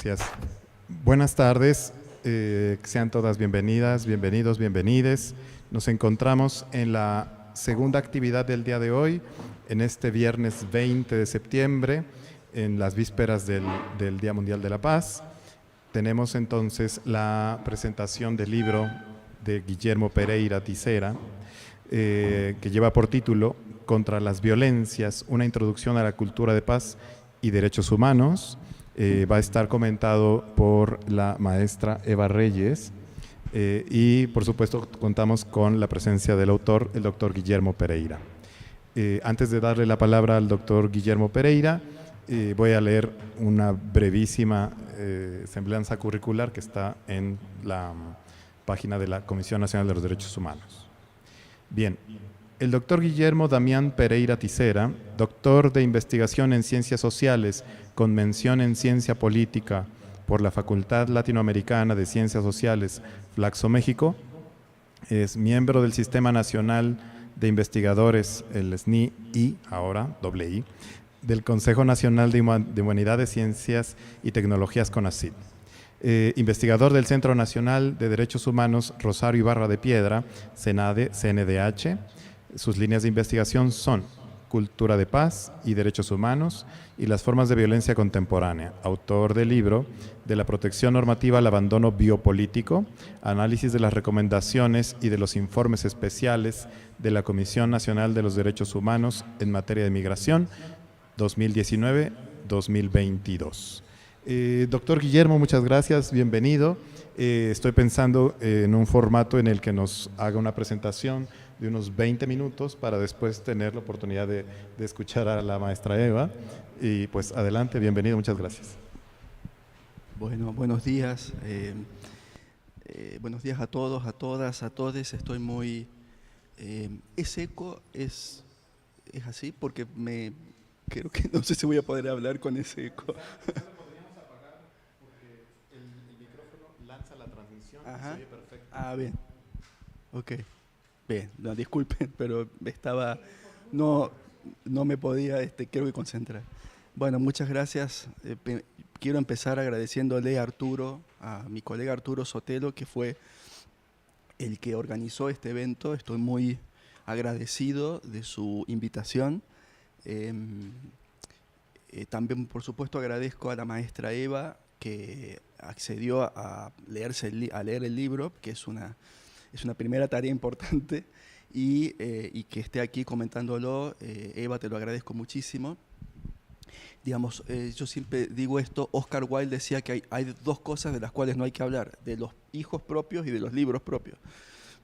Gracias. Buenas tardes, sean todas bienvenidas, bienvenidos, bienvenides. Nos encontramos en la segunda actividad del día de hoy, en este viernes 20 de septiembre, en las vísperas del Día Mundial de la Paz. Tenemos entonces la presentación del libro de Guillermo Pereira Tisera, que lleva por título Contra las violencias, una introducción a la cultura de paz y derechos humanos. Va a estar comentado por la maestra Eva Reyes y por supuesto contamos con la presencia del autor, el doctor Guillermo Pereira. Antes de darle la palabra al doctor Guillermo Pereira, voy a leer una brevísima semblanza curricular que está en la página de la Comisión Nacional de los Derechos Humanos. Bien, el doctor Guillermo Damián Pereira Tisera, doctor de investigación en Ciencias Sociales con mención en Ciencia Política por la Facultad Latinoamericana de Ciencias Sociales, Flaxo, México, es miembro del Sistema Nacional de Investigadores, el SNI, ahora II, del Consejo Nacional de Humanidades, Ciencias y Tecnologías CONACYT. Investigador del Centro Nacional de Derechos Humanos Rosario Ibarra de Piedra, CNDH. Sus líneas de investigación son Cultura de Paz y Derechos Humanos y las formas de violencia contemporánea. Autor del libro De la protección normativa al abandono biopolítico, análisis de las recomendaciones y de los informes especiales de la Comisión Nacional de los Derechos Humanos en materia de migración, 2019-2022. Doctor Guillermo, muchas gracias, bienvenido. Estoy pensando en un formato en el que nos haga una presentación de unos 20 minutos para después tener la oportunidad de escuchar a la maestra Eva. Y pues adelante, bienvenido, muchas gracias. Bueno, buenos días. Buenos días a todos, a todas, a todes. Estoy muy... ¿Es eco? ¿Es así? Porque creo que no sé si voy a poder hablar con ese eco. Ajá. Ah, bien. Ok. Bien, no, disculpen, pero no me podía, creo que concentrar. Bueno, muchas gracias. Quiero empezar agradeciéndole a mi colega Arturo Sotelo, que fue el que organizó este evento. Estoy muy agradecido de su invitación. También, por supuesto, agradezco a la maestra Eva, que accedió a leer el libro, que es una primera tarea importante, y que esté aquí comentándolo. Eva, te lo agradezco muchísimo. Digamos, yo siempre digo esto, Oscar Wilde decía que hay dos cosas de las cuales no hay que hablar, de los hijos propios y de los libros propios,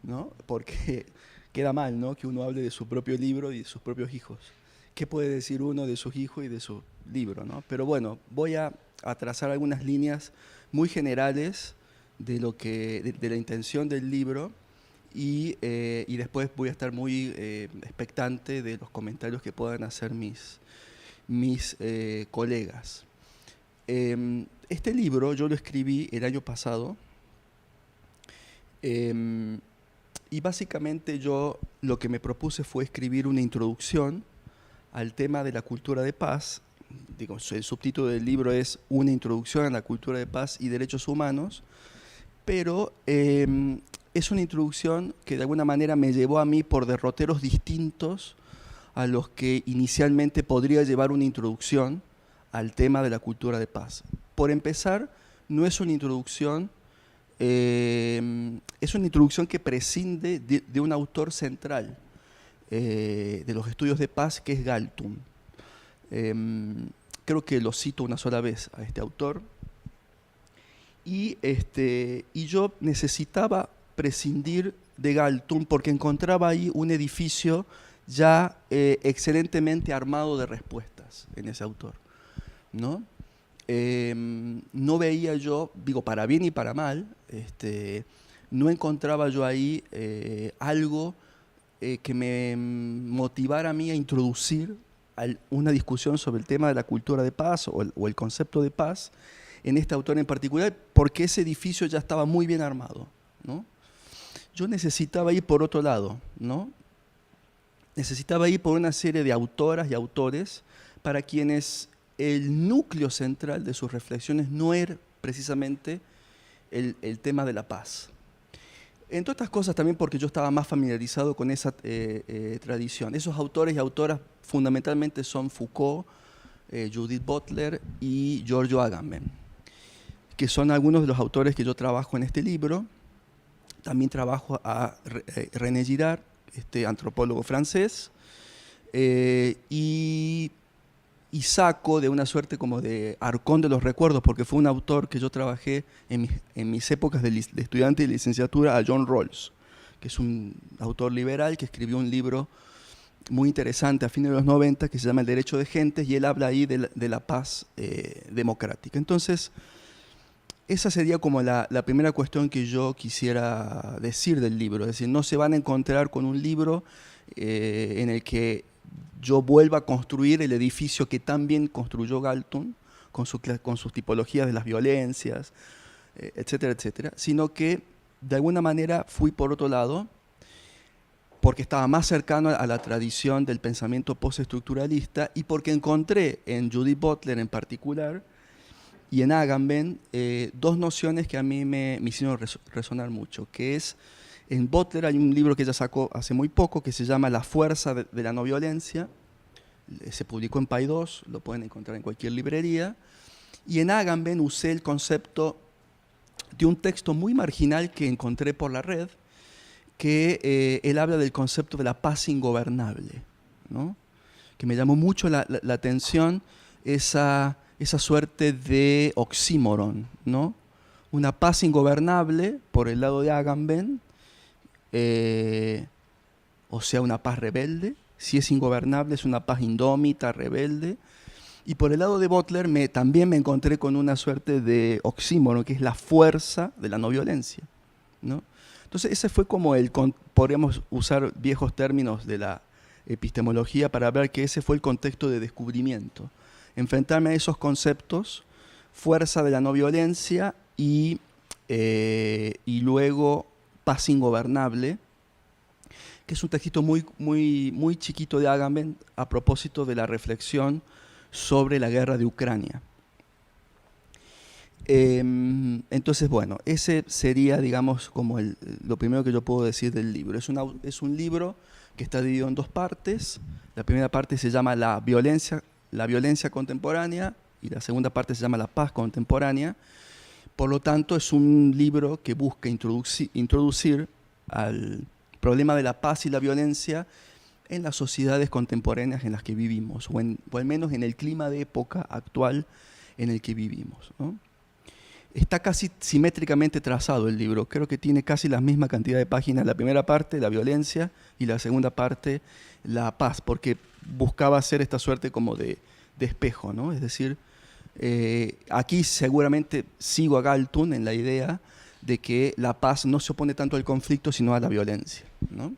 ¿no? Porque queda mal, ¿no?, que uno hable de su propio libro y de sus propios hijos. ¿Qué puede decir uno de sus hijos y de su libro, ¿no? Pero bueno, voy a trazar algunas líneas muy generales de la intención del libro y después voy a estar muy expectante de los comentarios que puedan hacer mis colegas. Este libro yo lo escribí el año pasado y básicamente yo lo que me propuse fue escribir una introducción al tema de la cultura de paz. Digo, el subtítulo del libro es Una introducción a la cultura de paz y derechos humanos, pero es una introducción que de alguna manera me llevó a mí por derroteros distintos a los que inicialmente podría llevar una introducción al tema de la cultura de paz. Por empezar, no es una introducción, es una introducción que prescinde de un autor central de los estudios de paz, que es Galtung. Creo que lo cito una sola vez a este autor. Y yo necesitaba prescindir de Galtung porque encontraba ahí un edificio ya excelentemente armado de respuestas en ese autor, ¿no? No veía yo, digo, para bien y para mal, no encontraba yo ahí algo que me motivara a mí a introducir una discusión sobre el tema de la cultura de paz o el concepto de paz en este autor en particular, porque ese edificio ya estaba muy bien armado, ¿no? Yo necesitaba ir por otro lado, ¿no? Necesitaba ir por una serie de autoras y autores para quienes el núcleo central de sus reflexiones no precisamente el tema de la paz. Entre otras cosas también porque yo estaba más familiarizado con esa tradición. Esos autores y autoras fundamentalmente son Foucault, Judith Butler y Giorgio Agamben, que son algunos de los autores que yo trabajo en este libro. También trabajo a René Girard, antropólogo francés, y saco de una suerte como de arcón de los recuerdos, porque fue un autor que yo trabajé en mis épocas de estudiante de licenciatura, a John Rawls, que es un autor liberal que escribió un libro muy interesante a fines de los 90 que se llama El derecho de gentes, y él habla ahí de la paz democrática. Entonces, esa sería como la primera cuestión que yo quisiera decir del libro. Es decir, no se van a encontrar con un libro en el que yo vuelva a construir el edificio que tan bien construyó Galton, con sus tipologías de las violencias, etcétera, etcétera, sino que de alguna manera fui por otro lado, porque estaba más cercano a la tradición del pensamiento postestructuralista y porque encontré en Judith Butler en particular y en Agamben dos nociones que a mí me hicieron resonar mucho, que es, en Butler hay un libro que ella sacó hace muy poco que se llama La fuerza de la no violencia, se publicó en Paidós, lo pueden encontrar en cualquier librería, y en Agamben usé el concepto de un texto muy marginal que encontré por la red, que él habla del concepto de la paz ingobernable, ¿no? Que me llamó mucho la atención esa suerte de oxímoron, ¿no? Una paz ingobernable por el lado de Agamben, o sea, una paz rebelde. Si es ingobernable, es una paz indómita, rebelde. Y por el lado de Butler también me encontré con una suerte de oxímoron, que es la fuerza de la no violencia, ¿no? Entonces ese fue como podríamos usar viejos términos de la epistemología para hablar que ese fue el contexto de descubrimiento. Enfrentarme a esos conceptos, fuerza de la no violencia y luego paz ingobernable, que es un textito muy, muy, muy chiquito de Agamben a propósito de la reflexión sobre la guerra de Ucrania. Entonces, bueno, ese sería, digamos, como lo primero que yo puedo decir del libro. Es un libro que está dividido en dos partes. La primera parte se llama la violencia contemporánea y la segunda parte se llama la paz contemporánea. Por lo tanto, es un libro que busca introducir al problema de la paz y la violencia en las sociedades contemporáneas en las que vivimos, o al menos en el clima de época actual en el que vivimos, ¿no? Está casi simétricamente trazado el libro, creo que tiene casi la misma cantidad de páginas, la primera parte, la violencia, y la segunda parte, la paz, porque buscaba hacer esta suerte como de espejo, ¿no? Es decir, aquí seguramente sigo a Galton en la idea de que la paz no se opone tanto al conflicto, sino a la violencia, ¿no?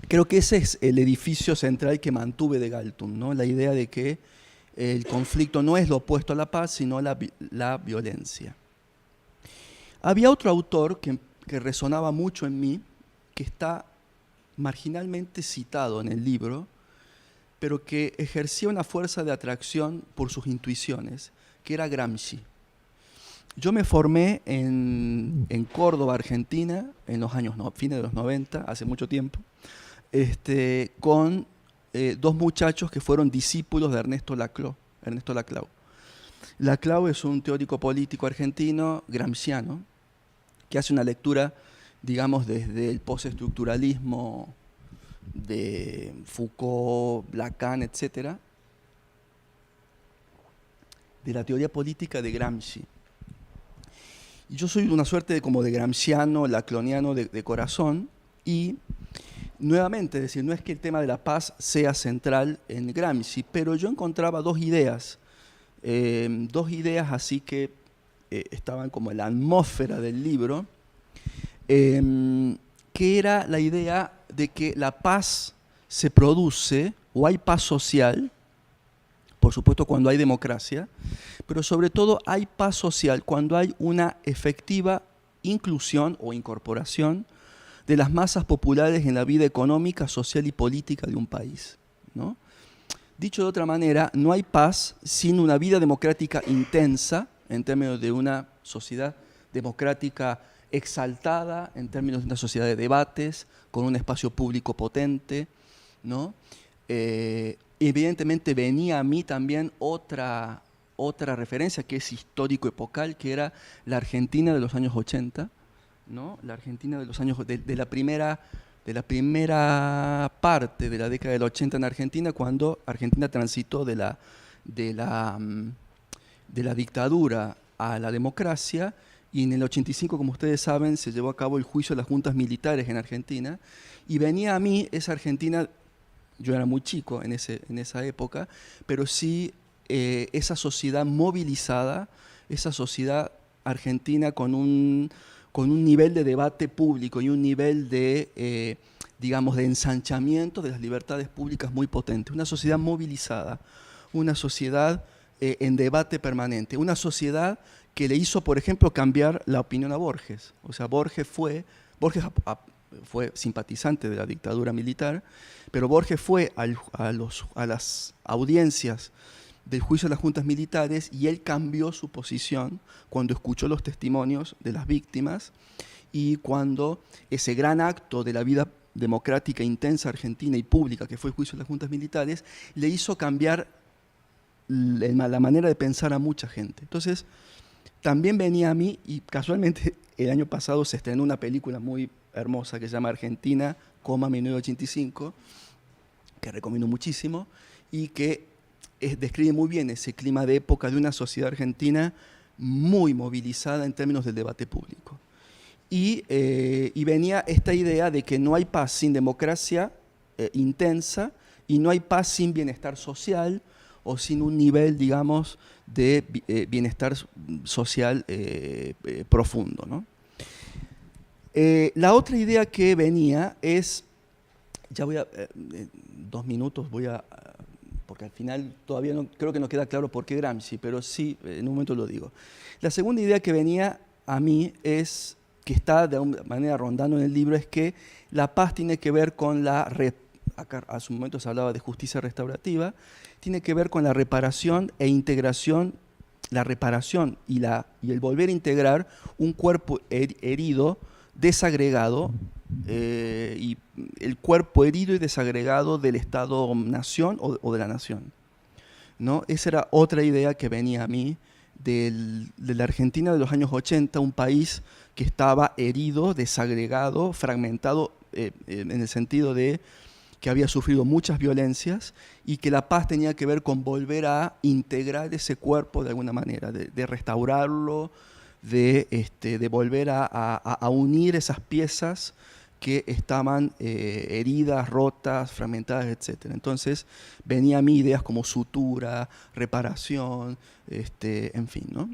Creo que ese es el edificio central que mantuve de Galton, ¿no? La idea de que el conflicto no es lo opuesto a la paz, sino la violencia. Había otro autor que resonaba mucho en mí, que está marginalmente citado en el libro, pero que ejercía una fuerza de atracción por sus intuiciones, que era Gramsci. Yo me formé en Córdoba, Argentina, en los años fines de los 90, hace mucho tiempo, con dos muchachos que fueron discípulos de Ernesto Laclau. Laclau es un teórico político argentino, gramsciano, que hace una lectura, digamos, desde el postestructuralismo de Foucault, Lacan, etc., de la teoría política de Gramsci. Y yo soy una suerte como de gramsciano, lacloniano de corazón, y nuevamente, es decir, no es que el tema de la paz sea central en Gramsci, pero yo encontraba dos ideas así que estaban como en la atmósfera del libro, que era la idea de que la paz se produce, o hay paz social, por supuesto cuando hay democracia, pero sobre todo hay paz social cuando hay una efectiva inclusión o incorporación de las masas populares en la vida económica, social y política de un país, ¿no? Dicho de otra manera, no hay paz sin una vida democrática intensa, en términos de una sociedad democrática exaltada, en términos de una sociedad de debates, con un espacio público potente, ¿no? Evidentemente venía a mí también otra referencia que es histórico-epocal, que era la Argentina de los años 80, ¿no? La Argentina de los años de la primera parte de la década del 80 en Argentina, cuando Argentina transitó de la dictadura a la democracia, y en el 85, como ustedes saben, se llevó a cabo el juicio de las juntas militares en Argentina, y venía a mí esa Argentina. Yo era muy chico en esa época, pero sí esa sociedad movilizada, esa sociedad argentina con un nivel de debate público y un nivel de, digamos, de ensanchamiento de las libertades públicas muy potente. Una sociedad movilizada, una sociedad en debate permanente, una sociedad que le hizo, por ejemplo, cambiar la opinión a Borges. O sea, Borges fue simpatizante de la dictadura militar, pero Borges fue a las audiencias del juicio de las juntas militares y él cambió su posición cuando escuchó los testimonios de las víctimas y cuando ese gran acto de la vida democrática intensa argentina y pública que fue el juicio de las juntas militares le hizo cambiar la manera de pensar a mucha gente. Entonces, también venía a mí, y casualmente el año pasado se estrenó una película muy hermosa que se llama Argentina, 1985, que recomiendo muchísimo y que describe muy bien ese clima de época de una sociedad argentina muy movilizada en términos del debate público. Y venía esta idea de que no hay paz sin democracia intensa y no hay paz sin bienestar social o sin un nivel, digamos, de bienestar social profundo, ¿no? La otra idea que venía es, ya voy a, 2 minutos porque al final todavía no, creo que no queda claro por qué Gramsci, pero sí, en un momento lo digo. La segunda idea que venía a mí es, que está de alguna manera rondando en el libro, es que la paz tiene que ver con acá hace un momento se hablaba de justicia restaurativa, tiene que ver con la reparación e integración, la reparación y el volver a integrar un cuerpo herido, desagregado, y el cuerpo herido y desagregado del Estado-nación o de la nación, ¿no? Esa era otra idea que venía a mí de la Argentina de los años 80, un país que estaba herido, desagregado, fragmentado, en el sentido de que había sufrido muchas violencias y que la paz tenía que ver con volver a integrar ese cuerpo de alguna manera, de restaurarlo, de volver a unir esas piezas que estaban heridas, rotas, fragmentadas, etc. Entonces venía a mí ideas como sutura, reparación, en fin, ¿no?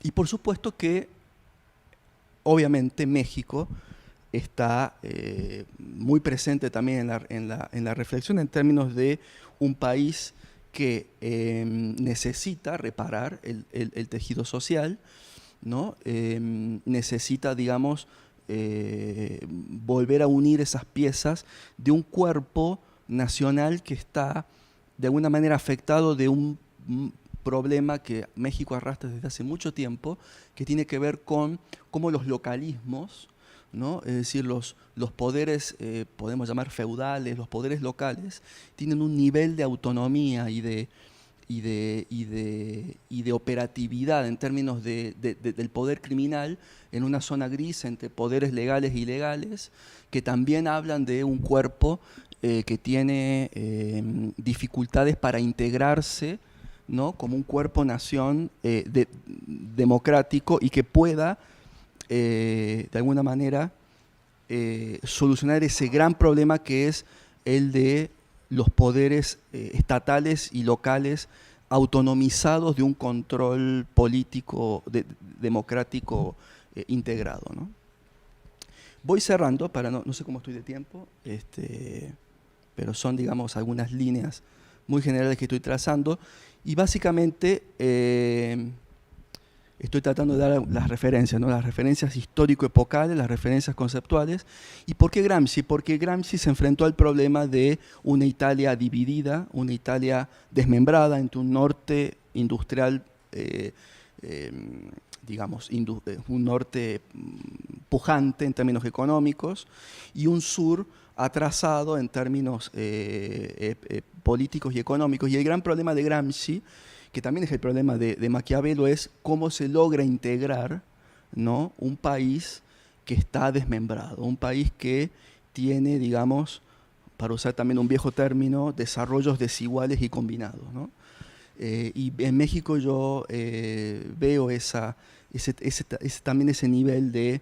Y por supuesto que obviamente México está muy presente también en la reflexión en términos de un país que necesita reparar el tejido social, ¿no? Necesita, digamos, volver a unir esas piezas de un cuerpo nacional que está de alguna manera afectado de un problema que México arrastra desde hace mucho tiempo, que tiene que ver con cómo los localismos, ¿no? Es decir, los poderes, podemos llamar feudales, los poderes locales, tienen un nivel de autonomía y de operatividad en términos del poder criminal en una zona gris entre poderes legales e ilegales, que también hablan de un cuerpo que tiene dificultades para integrarse, ¿no? Como un cuerpo-nación democrático y que pueda, de alguna manera, solucionar ese gran problema que es el de los poderes estatales y locales autonomizados de un control político democrático integrado, ¿no? Voy cerrando, no sé cómo estoy de tiempo, pero son, digamos, algunas líneas muy generales que estoy trazando, y básicamente estoy tratando de dar las referencias, ¿no? Las referencias histórico-epocales, las referencias conceptuales. ¿Y por qué Gramsci? Porque Gramsci se enfrentó al problema de una Italia dividida, una Italia desmembrada entre un norte industrial digamos, un norte pujante en términos económicos y un sur atrasado en términos políticos y económicos. Y el gran problema de Gramsci, que también es el problema de Maquiavelo, es cómo se logra integrar, ¿no?, un país que está desmembrado, un país que tiene, digamos, para usar también un viejo término, desarrollos desiguales y combinados, ¿no? Y en México yo veo también ese nivel de,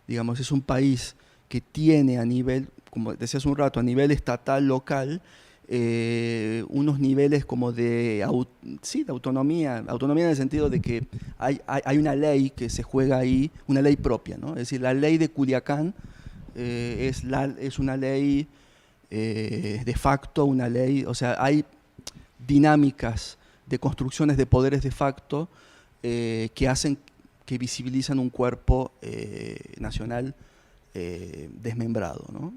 digamos, es un país que tiene a nivel, como decía hace un rato, a nivel estatal, local, unos niveles como de autonomía en el sentido de que hay una ley que se juega ahí, una ley propia, ¿no? Es decir, la ley de Culiacán es una ley de facto, una ley, o sea, hay dinámicas de construcciones de poderes de facto que visibilizan un cuerpo nacional desmembrado, ¿no?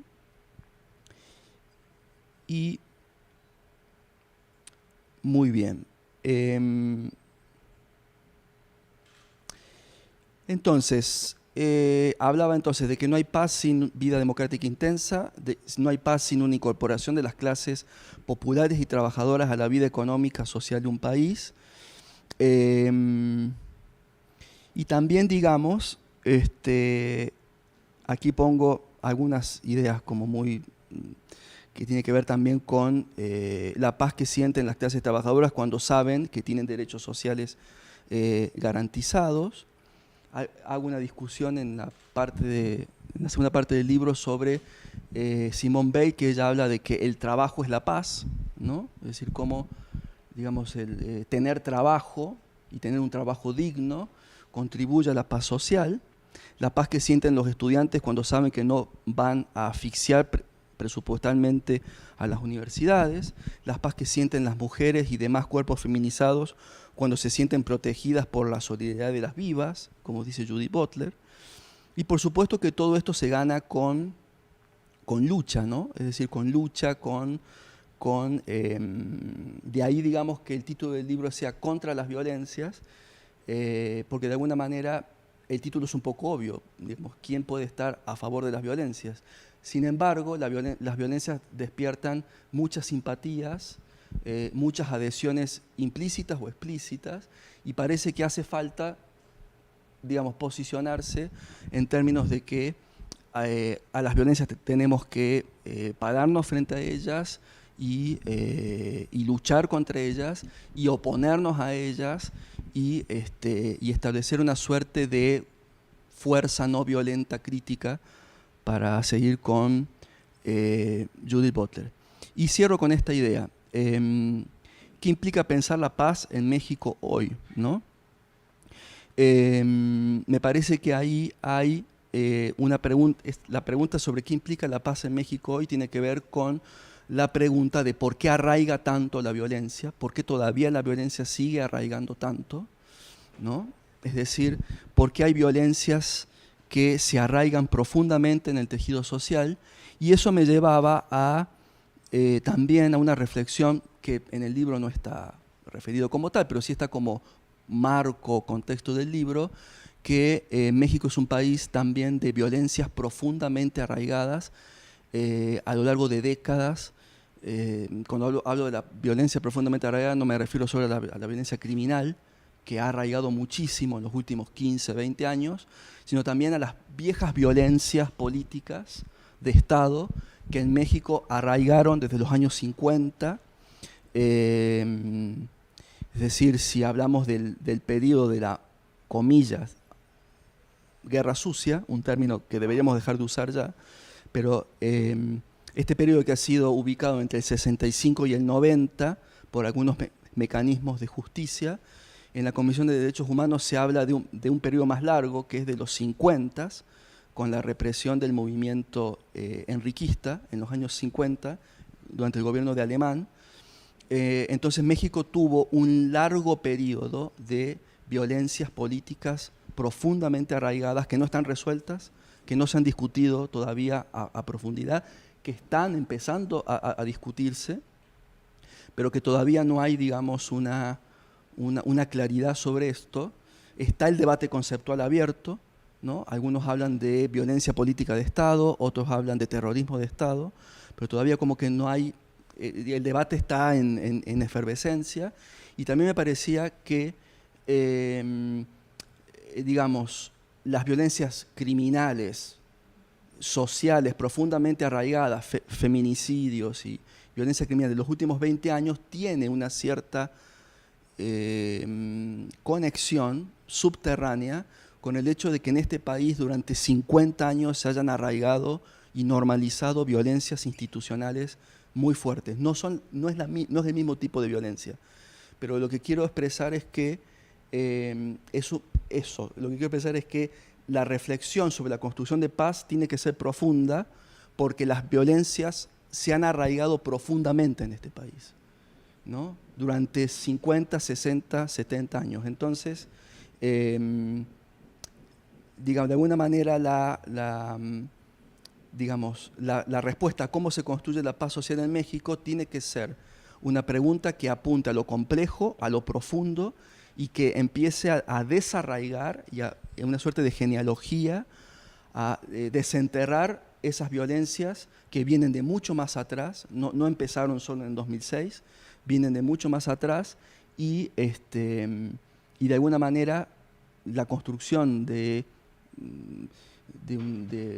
Y muy bien. Entonces, hablaba entonces de que no hay paz sin vida democrática intensa, no hay paz sin una incorporación de las clases populares y trabajadoras a la vida económica, social de un país. Y también, digamos, aquí pongo algunas ideas como muy que tiene que ver también con la paz que sienten las clases trabajadoras cuando saben que tienen derechos sociales garantizados. Hago una discusión en la segunda parte del libro sobre Simone Weil, que ella habla de que el trabajo es la paz, ¿no? Es decir, cómo, digamos, tener trabajo y tener un trabajo digno contribuye a la paz social, la paz que sienten los estudiantes cuando saben que no van a asfixiar presupuestalmente a las universidades, la paz que sienten las mujeres y demás cuerpos feminizados cuando se sienten protegidas por la solidaridad de las vivas, como dice Judith Butler. Y por supuesto que todo esto se gana con lucha, ¿no? Es decir, con lucha, de ahí, digamos, que el título del libro sea Contra las violencias, porque de alguna manera el título es un poco obvio, digamos, ¿quién puede estar a favor de las violencias? Sin embargo, las violencias despiertan muchas simpatías, muchas adhesiones implícitas o explícitas, y parece que hace falta, digamos, posicionarse en términos de que a las violencias tenemos que pararnos frente a ellas y luchar contra ellas y oponernos a ellas y establecer una suerte de fuerza no violenta crítica para seguir con Judith Butler. Y cierro con esta idea. ¿Qué implica pensar la paz en México hoy, ¿no? Me parece que ahí hay una pregunta. La pregunta sobre qué implica la paz en México hoy tiene que ver con la pregunta de por qué arraiga tanto la violencia, por qué todavía la violencia sigue arraigando tanto, ¿no? Es decir, por qué hay violencias que se arraigan profundamente en el tejido social, y eso me llevaba también a una reflexión que en el libro no está referido como tal, pero sí está como marco, contexto del libro, que México es un país también de violencias profundamente arraigadas a lo largo de décadas. Cuando hablo de la violencia profundamente arraigada no me refiero solo a la violencia criminal, que ha arraigado muchísimo en los últimos 15, 20 años, sino también a las viejas violencias políticas de Estado que en México arraigaron desde los años 50. Es decir, si hablamos del periodo de la, comillas, guerra sucia, un término que deberíamos dejar de usar ya, pero este periodo que ha sido ubicado entre el 65 y el 90 por algunos mecanismos de justicia, en la Comisión de Derechos Humanos se habla de un periodo más largo, que es de los 50, con la represión del movimiento enriquista en los años 50, durante el gobierno de Alemán. Entonces México tuvo un largo periodo de violencias políticas profundamente arraigadas, que no están resueltas, que no se han discutido todavía a profundidad, que están empezando a discutirse, pero que todavía no hay, digamos, una claridad sobre esto. Está el debate conceptual abierto, ¿no? Algunos hablan de violencia política de Estado, otros hablan de terrorismo de Estado, pero todavía como que no hay, el debate está en efervescencia, y también me parecía que, digamos, las violencias criminales, sociales, profundamente arraigadas, feminicidios y violencia criminal de los últimos 20 años, tiene una cierta conexión subterránea con el hecho de que en este país durante 50 años se hayan arraigado y normalizado violencias institucionales muy fuertes. No es del mismo tipo de violencia, pero lo que quiero expresar es que lo que quiero expresar es que la reflexión sobre la construcción de paz tiene que ser profunda, porque las violencias se han arraigado profundamente en este país, ¿no? Durante 50, 60, 70 años. Entonces, digamos, de alguna manera la respuesta a cómo se construye la paz social en México tiene que ser una pregunta que apunte a lo complejo, a lo profundo, y que empiece a desarraigar y a una suerte de genealogía, a desenterrar esas violencias que vienen de mucho más atrás, no empezaron solo en 2006, vienen de mucho más atrás, y de alguna manera la construcción de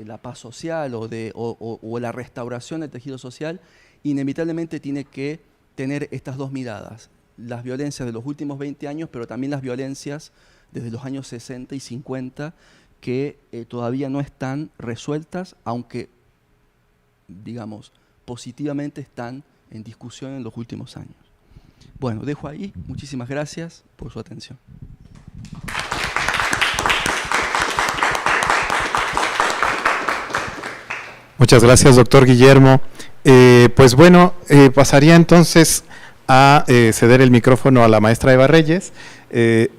la paz social o la restauración del tejido social inevitablemente tiene que tener estas dos miradas: las violencias de los últimos 20 años, pero también las violencias desde los años 60 y 50 que todavía no están resueltas, aunque, digamos, positivamente están en discusión en los últimos años. Bueno, dejo ahí. Muchísimas gracias por su atención. Muchas gracias, doctor Guillermo. Pues bueno, pasaría entonces a ceder el micrófono a la maestra Eva Reyes.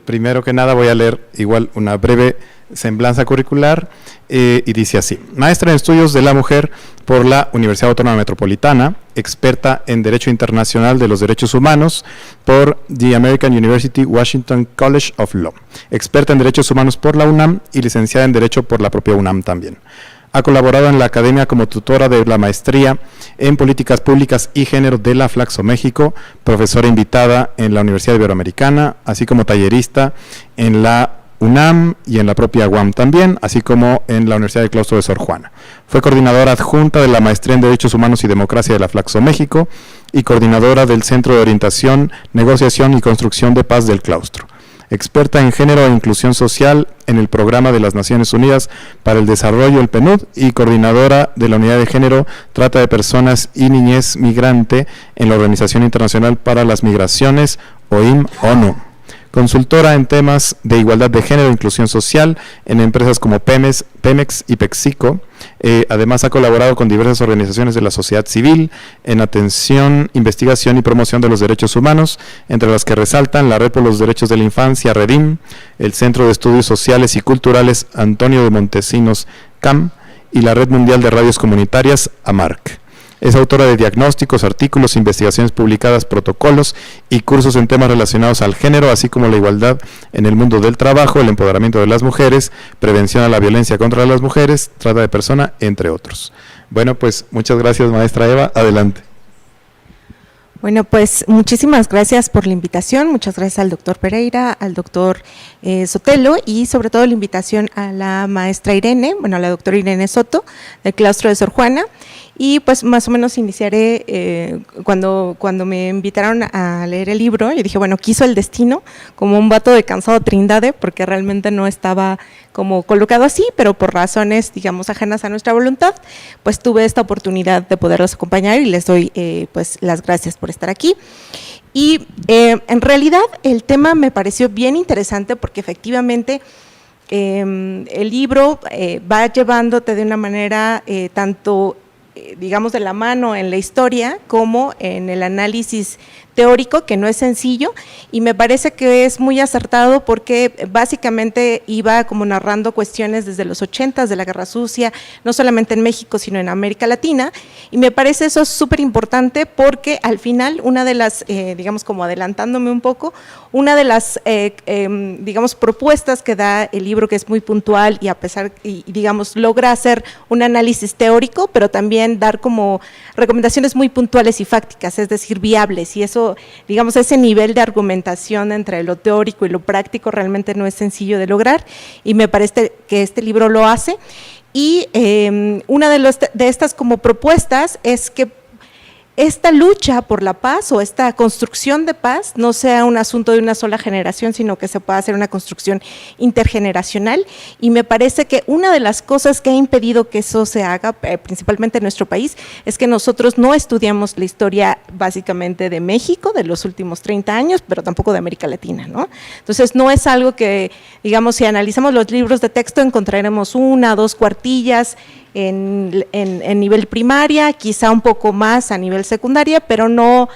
Primero que nada voy a leer igual una breve semblanza curricular y dice así: maestra en Estudios de la Mujer por la Universidad Autónoma Metropolitana, experta en Derecho Internacional de los Derechos Humanos por The American University Washington College of Law, experta en Derechos Humanos por la UNAM y licenciada en Derecho por la propia UNAM también. Ha colaborado en la academia como tutora de la maestría en Políticas Públicas y Género de la Flaxo México, profesora invitada en la Universidad Iberoamericana, así como tallerista en la UNAM y en la propia UAM también, así como en la Universidad del Claustro de Sor Juana. Fue coordinadora adjunta de la Maestría en Derechos Humanos y Democracia de la Flaxo México y coordinadora del Centro de Orientación, Negociación y Construcción de Paz del Claustro. Experta en Género e Inclusión Social en el Programa de las Naciones Unidas para el Desarrollo, el PNUD, y coordinadora de la Unidad de Género, Trata de Personas y Niñez Migrante en la Organización Internacional para las Migraciones, OIM-ONU. Consultora en temas de igualdad de género e inclusión social en empresas como Pemex y PepsiCo. Además ha colaborado con diversas organizaciones de la sociedad civil en atención, investigación y promoción de los derechos humanos, entre las que resaltan la Red por los Derechos de la Infancia, REDIM, el Centro de Estudios Sociales y Culturales Antonio de Montesinos, CAM, y la Red Mundial de Radios Comunitarias, AMARC. Es autora de diagnósticos, artículos, investigaciones publicadas, protocolos y cursos en temas relacionados al género, así como la igualdad en el mundo del trabajo, el empoderamiento de las mujeres, prevención a la violencia contra las mujeres, trata de persona, entre otros. Bueno, pues muchas gracias, maestra Eva. Adelante. Bueno, pues muchísimas gracias por la invitación, muchas gracias al doctor Pereira, al doctor Sotelo, y sobre todo la invitación a la maestra Irene, bueno, a la doctora Irene Soto, del Claustro de Sor Juana. Y pues más o menos iniciaré, cuando me invitaron a leer el libro, yo dije, bueno, quiso el destino, como un vato de Cansado Trindade, porque realmente no estaba como colocado así, pero por razones, digamos, ajenas a nuestra voluntad, pues tuve esta oportunidad de poderlos acompañar y les doy pues las gracias por estar aquí. Y en realidad el tema me pareció bien interesante porque efectivamente el libro va llevándote de una manera tanto digamos de la mano en la historia como en el análisis teórico, que no es sencillo, y me parece que es muy acertado porque básicamente iba como narrando cuestiones desde los 80s de la Guerra Sucia, no solamente en México, sino en América Latina, y me parece eso súper importante porque al final una de las, digamos como adelantándome un poco, una de las, digamos, propuestas que da el libro, que es muy puntual y a pesar, y digamos, logra hacer un análisis teórico, pero también dar como recomendaciones muy puntuales y fácticas, es decir, viables, y eso, digamos, ese nivel de argumentación entre lo teórico y lo práctico realmente no es sencillo de lograr, y me parece que este libro lo hace. Y una de estas como propuestas es que esta lucha por la paz o esta construcción de paz no sea un asunto de una sola generación, sino que se pueda hacer una construcción intergeneracional, y me parece que una de las cosas que ha impedido que eso se haga, principalmente en nuestro país, es que nosotros no estudiamos la historia básicamente de México de los últimos 30 años, pero tampoco de América Latina, ¿no? Entonces no es algo que, digamos, si analizamos los libros de texto encontraremos 1 o 2 cuartillas en nivel primaria, quizá un poco más a nivel secundaria, pero no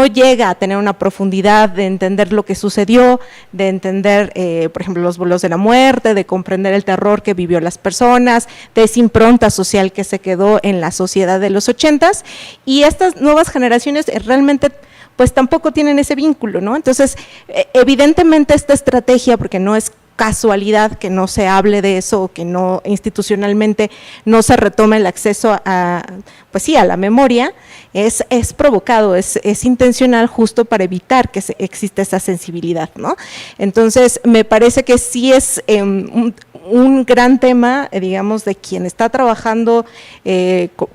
llega a tener una profundidad de entender lo que sucedió, de entender, por ejemplo, los vuelos de la muerte, de comprender el terror que vivió las personas, de esa impronta social que se quedó en la sociedad de los 80s, y estas nuevas generaciones realmente pues tampoco tienen ese vínculo, ¿no? Entonces, evidentemente esta estrategia, porque no es casualidad que no se hable de eso, que no institucionalmente no se retome el acceso a, pues sí, a la memoria, es provocado, es intencional justo para evitar que exista esa sensibilidad, ¿no? Entonces, me parece que sí es un gran tema, digamos, de quien está trabajando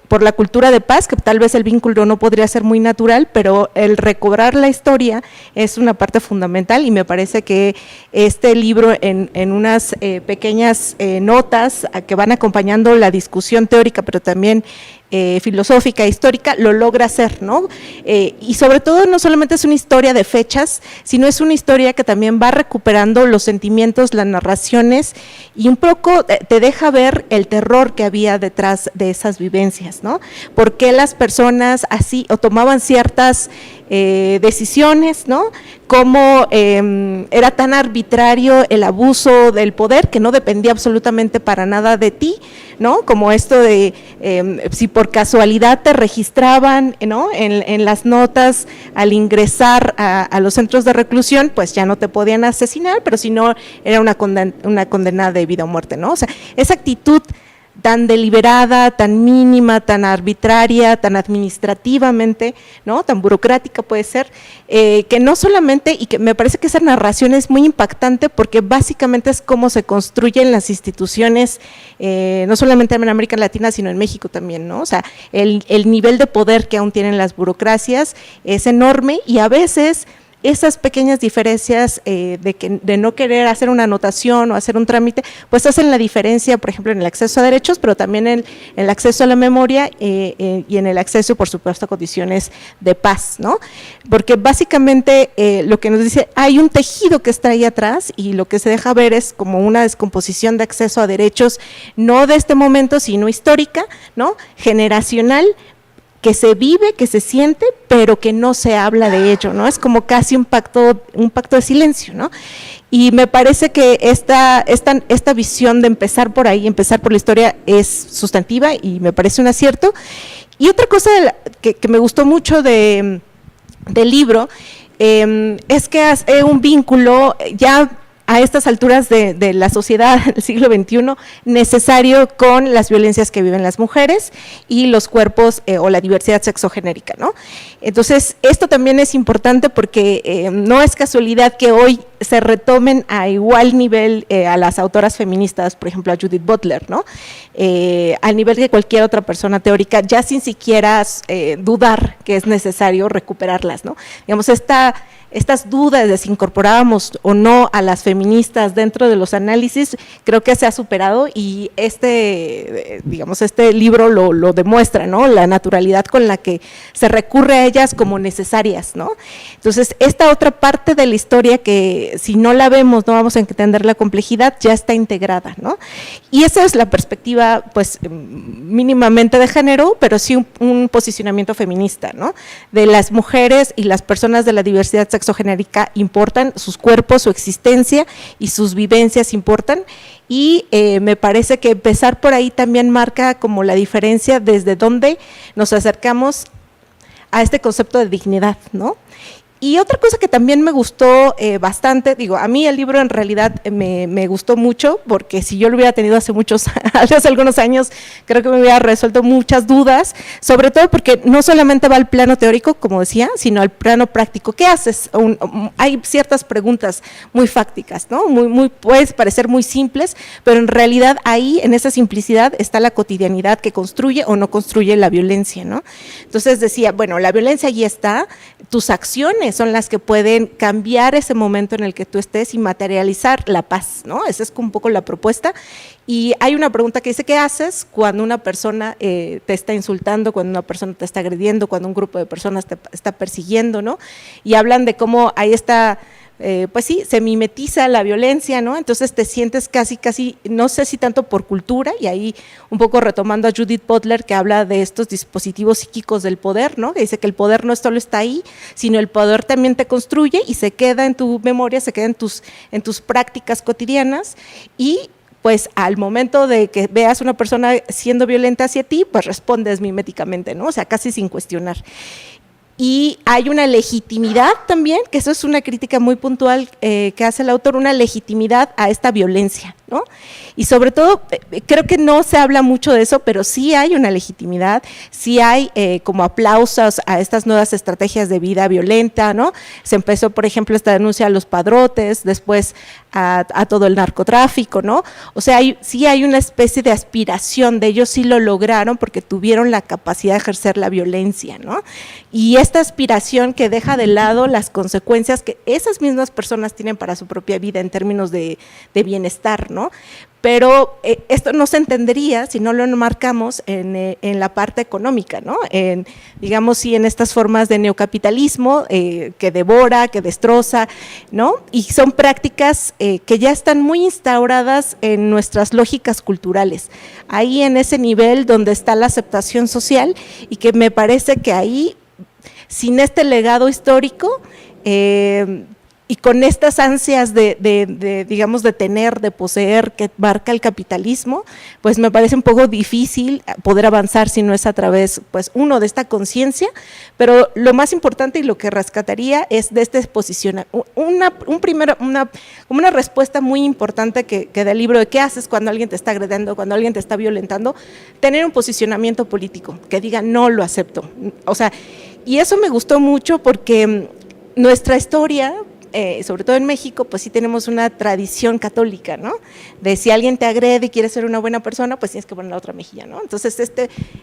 por la cultura de paz, que tal vez el vínculo no podría ser muy natural, pero el recobrar la historia es una parte fundamental, y me parece que este libro en unas pequeñas notas que van acompañando la discusión teórica, pero también filosófica, histórica, lo logra hacer, ¿no? Y sobre todo no solamente es una historia de fechas, sino es una historia que también va recuperando los sentimientos, las narraciones, y un poco te deja ver el terror que había detrás de esas vivencias, ¿no? Por qué las personas así o tomaban ciertas decisiones, ¿no? Cómo era tan arbitrario el abuso del poder que no dependía absolutamente para nada de ti, ¿no? Como esto de si por casualidad te registraban, ¿no? En las notas al ingresar a los centros de reclusión, pues ya no te podían asesinar, pero si no era una condena de vida o muerte, ¿no? O sea, esa actitud tan deliberada, tan mínima, tan arbitraria, tan administrativamente, ¿no? Tan burocrática puede ser, que no solamente, y que me parece que esa narración es muy impactante porque básicamente es cómo se construyen las instituciones, no solamente en América Latina, sino en México también, ¿no? O sea, el nivel de poder que aún tienen las burocracias es enorme, y a veces esas pequeñas diferencias de no querer hacer una anotación o hacer un trámite, pues hacen la diferencia, por ejemplo, en el acceso a derechos, pero también en el acceso a la memoria y en el acceso, por supuesto, a condiciones de paz, ¿no? Porque básicamente lo que nos dice, hay un tejido que está ahí atrás, y lo que se deja ver es como una descomposición de acceso a derechos, no de este momento, sino histórica, ¿no? Generacional, que se vive, que se siente, pero que no se habla de ello, ¿no? Es como casi un pacto de silencio, ¿no? Y me parece que esta visión de empezar por ahí, empezar por la historia, es sustantiva y me parece un acierto. Y otra cosa que me gustó mucho del libro es que hace un vínculo ya a estas alturas de la sociedad del siglo XXI, necesario con las violencias que viven las mujeres y los cuerpos o la diversidad sexogenérica, ¿no? Entonces, esto también es importante porque no es casualidad que hoy se retomen a igual nivel a las autoras feministas, por ejemplo, a Judith Butler, ¿no? Al nivel que cualquier otra persona teórica, ya sin siquiera dudar que es necesario recuperarlas, ¿no? Digamos, estas dudas de si incorporábamos o no a las feministas dentro de los análisis, creo que se ha superado y digamos, este libro lo demuestra, ¿no? La naturalidad con la que se recurre a ellas como necesarias, ¿no? Entonces, esta otra parte de la historia que si no la vemos, no vamos a entender la complejidad, ya está integrada, ¿no? Y esa es la perspectiva, pues, mínimamente de género, pero sí un posicionamiento feminista, ¿no? De las mujeres y las personas de la diversidad sexogenérica importan, sus cuerpos, su existencia y sus vivencias importan, y me parece que empezar por ahí también marca como la diferencia desde donde nos acercamos a este concepto de dignidad, ¿no? Y otra cosa que también me gustó bastante, digo, a mí el libro en realidad me gustó mucho, porque si yo lo hubiera tenido hace algunos años, creo que me hubiera resuelto muchas dudas, sobre todo porque no solamente va al plano teórico, como decía, sino al plano práctico. ¿Qué haces? Hay ciertas preguntas muy fácticas, ¿no? Puede parecer muy simples, pero en realidad ahí, en esa simplicidad, está la cotidianidad que construye o no construye la violencia, ¿no? Entonces decía, bueno, la violencia allí está, tus acciones son las que pueden cambiar ese momento en el que tú estés y materializar la paz, ¿no? Esa es un poco la propuesta. Y hay una pregunta que dice, ¿qué haces cuando una persona te está insultando, cuando una persona te está agrediendo, cuando un grupo de personas te está persiguiendo, ¿no? Y hablan de cómo ahí está… pues sí, se mimetiza la violencia, ¿no? Entonces te sientes casi, no sé si tanto por cultura, y ahí un poco retomando a Judith Butler, que habla de estos dispositivos psíquicos del poder, ¿no? Que dice que el poder no solo está ahí, sino el poder también te construye y se queda en tu memoria, se queda en tus prácticas cotidianas, y pues al momento de que veas una persona siendo violenta hacia ti, pues respondes miméticamente, ¿no? O sea, casi sin cuestionar. Y hay una legitimidad también, que eso es una crítica muy puntual que hace el autor, una legitimidad a esta violencia, ¿no? Y sobre todo, creo que no se habla mucho de eso, pero sí hay una legitimidad, sí hay como aplausos a estas nuevas estrategias de vida violenta, ¿no? Se empezó, por ejemplo, esta denuncia a los padrotes, después a todo el narcotráfico, ¿no? O sea, sí hay una especie de aspiración de ellos, sí lo lograron porque tuvieron la capacidad de ejercer la violencia, ¿no? Y esta aspiración que deja de lado las consecuencias que esas mismas personas tienen para su propia vida en términos de bienestar, ¿no? Pero esto no se entendería si no lo enmarcamos en la parte económica, ¿no? Digamos, sí, en estas formas de neocapitalismo que devora, que destroza, ¿no? Y son prácticas que ya están muy instauradas en nuestras lógicas culturales. Ahí en ese nivel donde está la aceptación social, y que me parece que ahí, sin este legado histórico, y con estas ansias digamos, de tener, de poseer, que marca el capitalismo, pues me parece un poco difícil poder avanzar si no es a través, pues, uno, de esta conciencia, pero lo más importante y lo que rescataría es de este posicionamiento, una respuesta muy importante que da el libro de qué haces cuando alguien te está agrediendo, cuando alguien te está violentando, tener un posicionamiento político, que diga no lo acepto, o sea, y eso me gustó mucho porque nuestra historia, sobre todo en México, pues sí tenemos una tradición católica, ¿no? De si alguien te agrede y quieres ser una buena persona, pues tienes que poner la otra mejilla, ¿no? Entonces,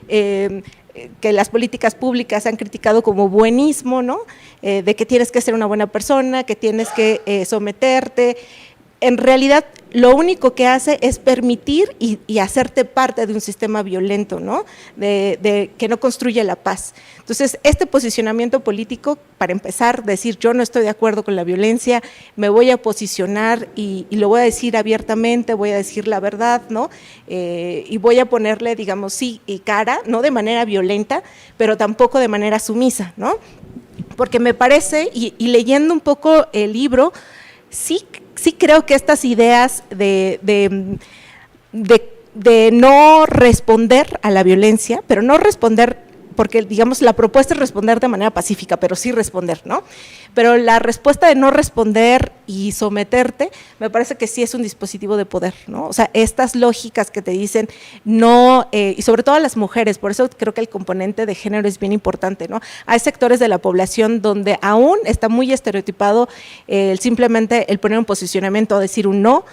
que las políticas públicas han criticado como buenismo, ¿no? De que tienes que ser una buena persona, que tienes que someterte. En realidad, lo único que hace es permitir y hacerte parte de un sistema violento, ¿no? Que no construye la paz. Entonces, este posicionamiento político, para empezar, decir yo no estoy de acuerdo con la violencia, me voy a posicionar y lo voy a decir abiertamente, voy a decir la verdad, ¿no? Y voy a ponerle, digamos, sí y cara, no de manera violenta, pero tampoco de manera sumisa, ¿no? Porque me parece, y leyendo un poco el libro, sí creo que estas ideas de no responder a la violencia, pero no responder, porque digamos la propuesta es responder de manera pacífica, pero sí responder, ¿no? Pero la respuesta de no responder y someterte, me parece que sí es un dispositivo de poder, ¿no? O sea, estas lógicas que te dicen no, y sobre todo a las mujeres, por eso creo que el componente de género es bien importante, ¿no? Hay sectores de la población donde aún está muy estereotipado simplemente el poner un posicionamiento o decir un no,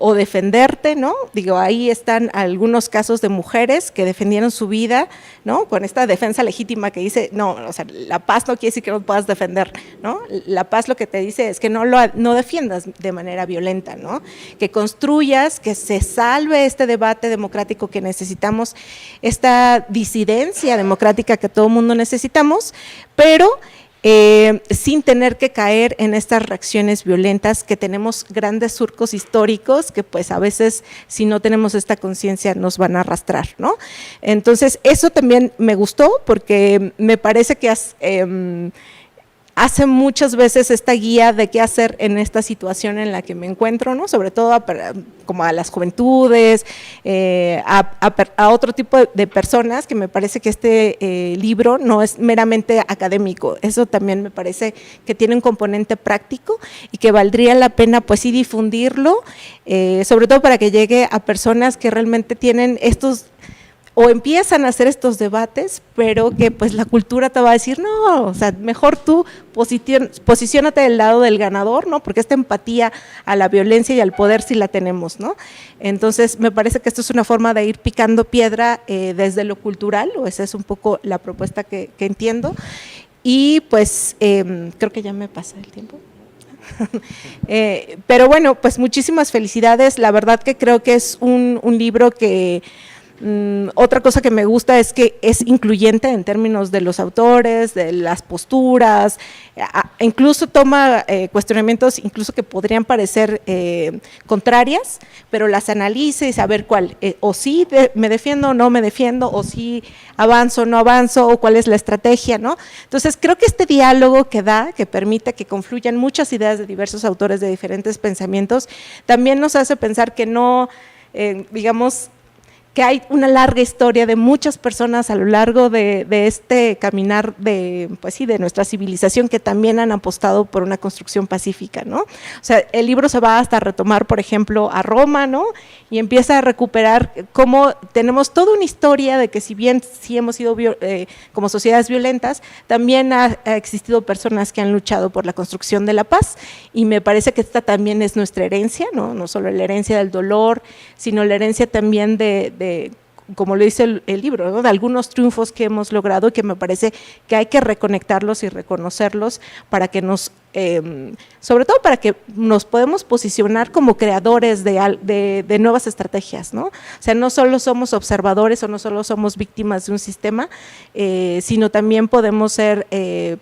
o defenderte, ¿no? Digo, ahí están algunos casos de mujeres que defendieron su vida, ¿no? Con esta defensa legítima que dice, no, o sea, la paz no quiere decir que no puedas defender, ¿no? La paz lo que te dice es que no defiendas de manera violenta, ¿no? Que construyas, que se salve este debate democrático que necesitamos, esta disidencia democrática que todo mundo necesitamos, pero sin tener que caer en estas reacciones violentas, que tenemos grandes surcos históricos que pues a veces si no tenemos esta conciencia nos van a arrastrar, ¿no? Entonces eso también me gustó porque me parece que hace muchas veces esta guía de qué hacer en esta situación en la que me encuentro, ¿no? Sobre todo como a las juventudes, a otro tipo de personas, que me parece que este libro no es meramente académico, eso también me parece que tiene un componente práctico y que valdría la pena pues sí difundirlo, sobre todo para que llegue a personas que realmente tienen estos o empiezan a hacer estos debates, pero que pues la cultura te va a decir, no, o sea, mejor tú posiciónate del lado del ganador, ¿no? Porque esta empatía a la violencia y al poder sí la tenemos, ¿no? Entonces, me parece que esto es una forma de ir picando piedra desde lo cultural, o esa es un poco la propuesta que entiendo, y pues creo que ya me pasa el tiempo. Pero bueno, pues muchísimas felicidades, la verdad que creo que es un libro que… otra cosa que me gusta es que es incluyente en términos de los autores, de las posturas, incluso toma cuestionamientos incluso que podrían parecer contrarias, pero las analiza y saber cuál, o sí me defiendo o no me defiendo, o sí avanzo o no avanzo, o cuál es la estrategia, ¿no? Entonces creo que este diálogo que da, que permite que confluyan muchas ideas de diversos autores de diferentes pensamientos, también nos hace pensar que no, digamos, que hay una larga historia de muchas personas a lo largo de este caminar pues sí, de nuestra civilización, que también han apostado por una construcción pacífica, ¿no? O sea, el libro se va hasta retomar, por ejemplo, a Roma, ¿no? Y empieza a recuperar cómo tenemos toda una historia de que si bien sí hemos sido como sociedades violentas, también ha existido personas que han luchado por la construcción de la paz, y me parece que esta también es nuestra herencia, ¿no? No solo la herencia del dolor, sino la herencia también de como lo dice el libro, ¿no? De algunos triunfos que hemos logrado y que me parece que hay que reconectarlos y reconocerlos para que nos, sobre todo para que nos podemos posicionar como creadores de nuevas estrategias, ¿no? O sea, no solo somos observadores o no solo somos víctimas de un sistema, sino también podemos ser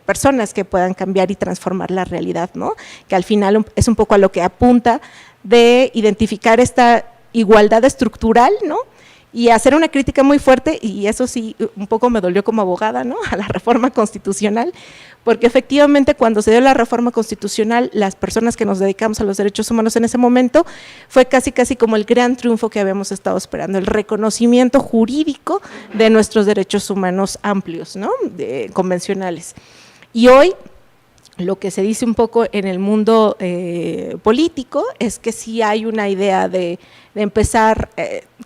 personas que puedan cambiar y transformar la realidad, ¿no? Que al final es un poco a lo que apunta, de identificar esta igualdad estructural, ¿no? Y hacer una crítica muy fuerte, y eso sí, un poco me dolió como abogada, ¿no? A la reforma constitucional, porque efectivamente cuando se dio la reforma constitucional, las personas que nos dedicamos a los derechos humanos en ese momento, fue casi como el gran triunfo que habíamos estado esperando, el reconocimiento jurídico de nuestros derechos humanos amplios, ¿no? Convencionales. Y hoy, lo que se dice un poco en el mundo político es que sí hay una idea de empezar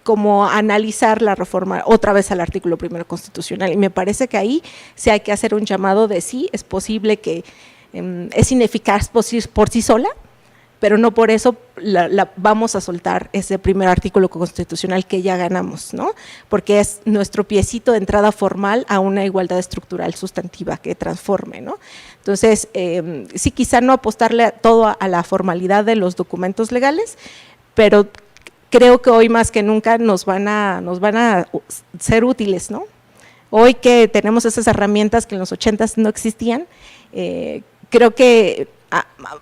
como a analizar la reforma otra vez al artículo 1 constitucional, y me parece que ahí sí hay que hacer un llamado de sí, es posible que es ineficaz por sí sola, pero no por eso vamos a soltar ese primer artículo constitucional que ya ganamos, ¿no? Porque es nuestro piecito de entrada formal a una igualdad estructural sustantiva que transforme, ¿no? Entonces, sí, quizá no apostarle todo a la formalidad de los documentos legales, pero creo que hoy más que nunca nos van a ser útiles, ¿no? Hoy que tenemos esas herramientas que en los 80s no existían, creo que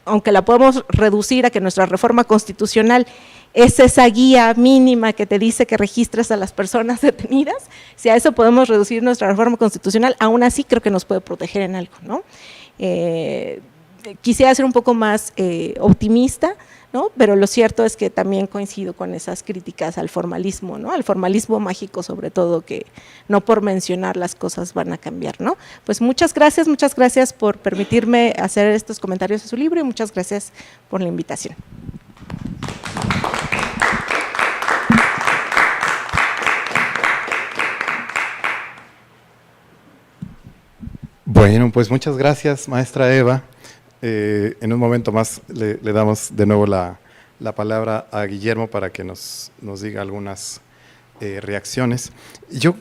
aunque la podemos reducir a que nuestra reforma constitucional es esa guía mínima que te dice que registres a las personas detenidas, si a eso podemos reducir nuestra reforma constitucional, aún así creo que nos puede proteger en algo, ¿no? Quisiera ser un poco más optimista, ¿no? Pero lo cierto es que también coincido con esas críticas al formalismo, ¿no? Al formalismo mágico, sobre todo, que no por mencionar las cosas van a cambiar, ¿no? Pues muchas gracias por permitirme hacer estos comentarios de su libro, y muchas gracias por la invitación. Bueno, pues muchas gracias, maestra Eva. En un momento más le damos de nuevo la la palabra a Guillermo para que nos diga algunas reacciones. Yo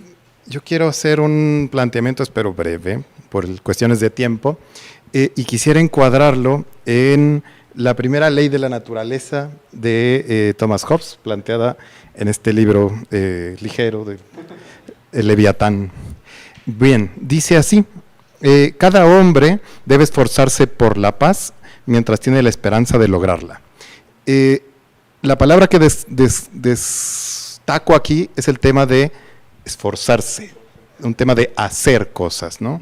quiero hacer un planteamiento, espero breve, por cuestiones de tiempo, y quisiera encuadrarlo en la primera ley de la naturaleza de Thomas Hobbes, planteada en este libro ligero de El Leviatán. Bien, dice así: cada hombre debe esforzarse por la paz mientras tiene la esperanza de lograrla. La palabra que destaco aquí es el tema de esforzarse, un tema de hacer cosas, ¿no?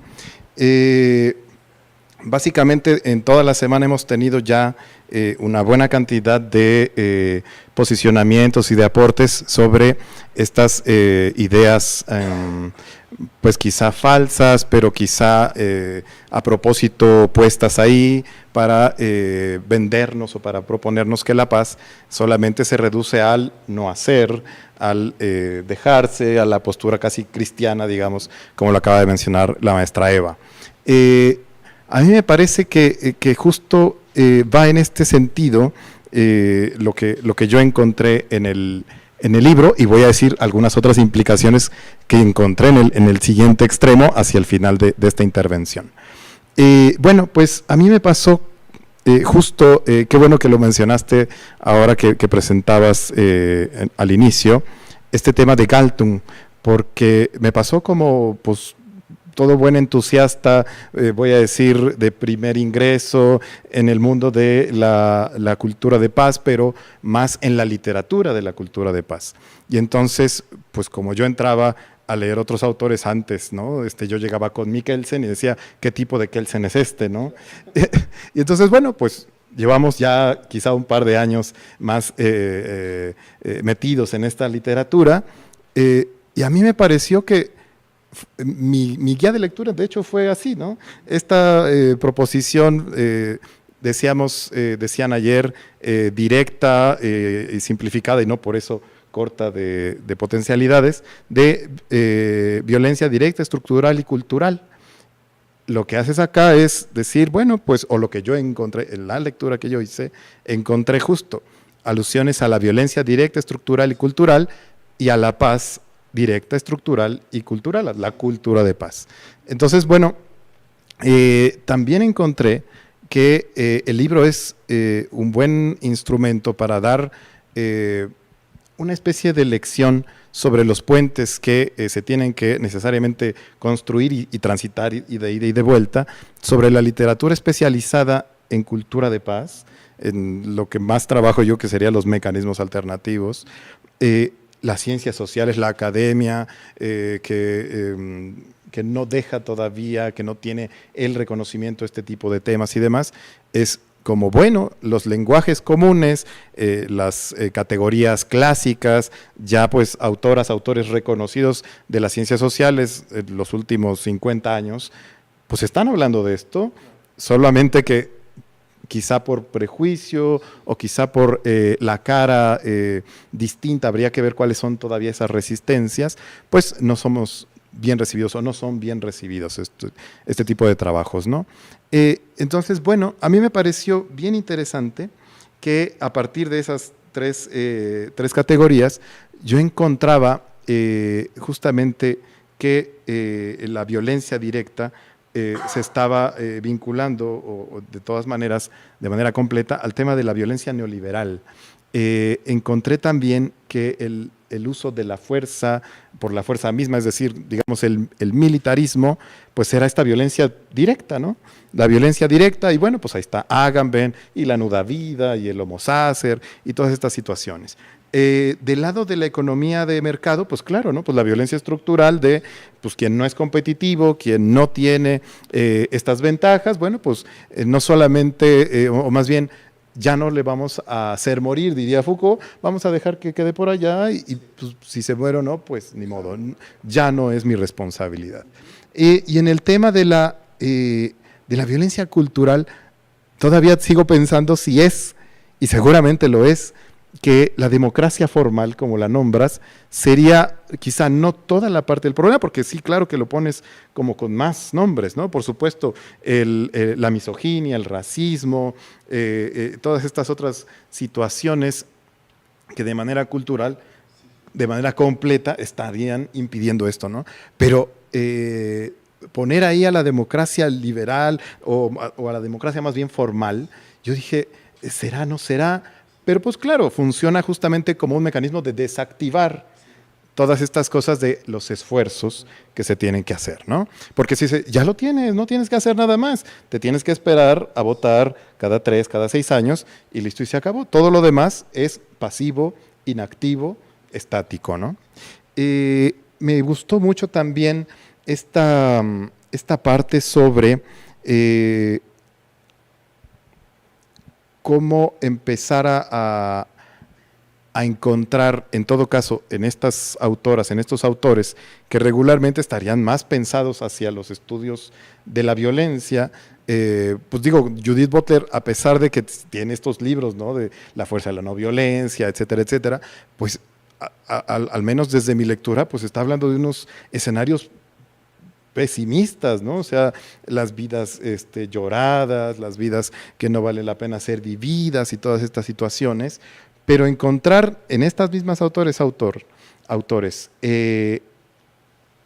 Básicamente en toda la semana hemos tenido ya una buena cantidad de posicionamientos y de aportes sobre estas ideas, pues quizá falsas, pero quizá a propósito puestas ahí para vendernos o para proponernos que la paz solamente se reduce al no hacer, al dejarse, a la postura casi cristiana, digamos, como lo acaba de mencionar la maestra Eva. A mí me parece que justo va en este sentido lo que yo encontré en el libro, y voy a decir algunas otras implicaciones que encontré en el siguiente extremo hacia el final de esta intervención. Bueno, pues a mí me pasó justo, qué bueno que lo mencionaste ahora que presentabas al inicio, este tema de Galtung, porque me pasó como, pues, todo buen entusiasta, voy a decir, de primer ingreso en el mundo de la cultura de paz, pero más en la literatura de la cultura de paz. Y entonces, pues como yo entraba a leer otros autores antes, ¿no? Yo llegaba con mi Kelsen y decía, ¿qué tipo de Kelsen es este, no? Y entonces, bueno, pues llevamos ya quizá un par de años más metidos en esta literatura, y a mí me pareció que mi guía de lectura, de hecho, fue así, ¿no? Esta proposición, decían ayer, directa y simplificada, y no por eso corta de potencialidades, de violencia directa, estructural y cultural. Lo que haces acá es decir, bueno, pues, o lo que yo encontré, en la lectura que yo hice, encontré justo alusiones a la violencia directa, estructural y cultural, y a la paz directa, estructural y cultural, la cultura de paz. Entonces, bueno, también encontré que el libro es un buen instrumento para dar una especie de lección sobre los puentes que se tienen que necesariamente construir y transitar y de ida y de vuelta, sobre la literatura especializada en cultura de paz, en lo que más trabajo yo, que serían los mecanismos alternativos, las ciencias sociales, la academia, que no deja todavía, que no tiene el reconocimiento de este tipo de temas y demás, es como, bueno, los lenguajes comunes, las categorías clásicas, ya pues autores reconocidos de las ciencias sociales en los últimos 50 años, pues están hablando de esto, solamente que quizá por prejuicio o quizá por la cara distinta, habría que ver cuáles son todavía esas resistencias, pues no somos bien recibidos o no son bien recibidos este tipo de trabajos, ¿no? Entonces, bueno, a mí me pareció bien interesante que a partir de esas tres categorías yo encontraba justamente que la violencia directa se estaba vinculando, o de todas maneras, de manera completa, al tema de la violencia neoliberal. Encontré también que el uso de la fuerza, por la fuerza misma, es decir, digamos el militarismo, pues era esta violencia directa, ¿no? La violencia directa, y bueno, pues ahí está Agamben, y la nuda vida, y el Homo Sacer, y todas estas situaciones. Del lado de la economía de mercado, pues claro, ¿no? Pues la violencia estructural de pues quien no es competitivo, quien no tiene estas ventajas, bueno, pues no solamente, o más bien, ya no le vamos a hacer morir, diría Foucault, vamos a dejar que quede por allá y pues, si se muere o no, pues ni modo, ya no es mi responsabilidad. Y en el tema de la violencia cultural, todavía sigo pensando si es, y seguramente lo es, que la democracia formal, como la nombras, sería quizá no toda la parte del problema, porque sí, claro que lo pones como con más nombres, ¿no? Por supuesto, la misoginia, el racismo, todas estas otras situaciones que de manera cultural, de manera completa, estarían impidiendo esto, ¿no? Pero poner ahí a la democracia liberal o a la democracia más bien formal, yo dije, ¿será, no será? Pero pues claro, funciona justamente como un mecanismo de desactivar todas estas cosas de los esfuerzos que se tienen que hacer, ¿no? Porque si ya lo tienes, no tienes que hacer nada más, te tienes que esperar a votar cada 3, cada 6 años y listo y se acabó. Todo lo demás es pasivo, inactivo, estático, ¿no? Me gustó mucho también esta parte sobre cómo empezar a encontrar, en todo caso, en estas autoras, en estos autores, que regularmente estarían más pensados hacia los estudios de la violencia. Pues digo, Judith Butler, a pesar de que tiene estos libros, ¿no?, de la fuerza de la no violencia, etcétera, etcétera, pues al menos desde mi lectura, pues está hablando de unos escenarios pesimistas, ¿no? O sea, las vidas lloradas, las vidas que no vale la pena ser vividas y todas estas situaciones, pero encontrar en estas mismas autores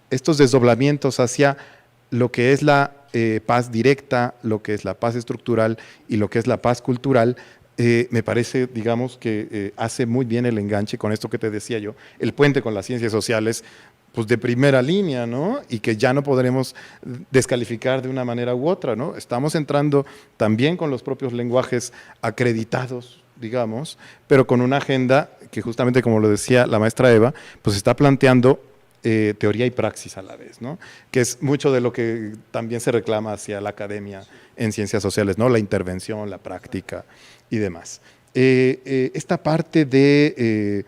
estos desdoblamientos hacia lo que es la paz directa, lo que es la paz estructural y lo que es la paz cultural, me parece, digamos, que hace muy bien el enganche con esto que te decía yo, el puente con las ciencias sociales, pues de primera línea, ¿no? Y que ya no podremos descalificar de una manera u otra, ¿no? Estamos entrando también con los propios lenguajes acreditados, digamos, pero con una agenda que justamente, como lo decía la maestra Eva, pues está planteando teoría y praxis a la vez, ¿no? Que es mucho de lo que también se reclama hacia la academia en ciencias sociales, ¿no? La intervención, la práctica y demás. Esta parte de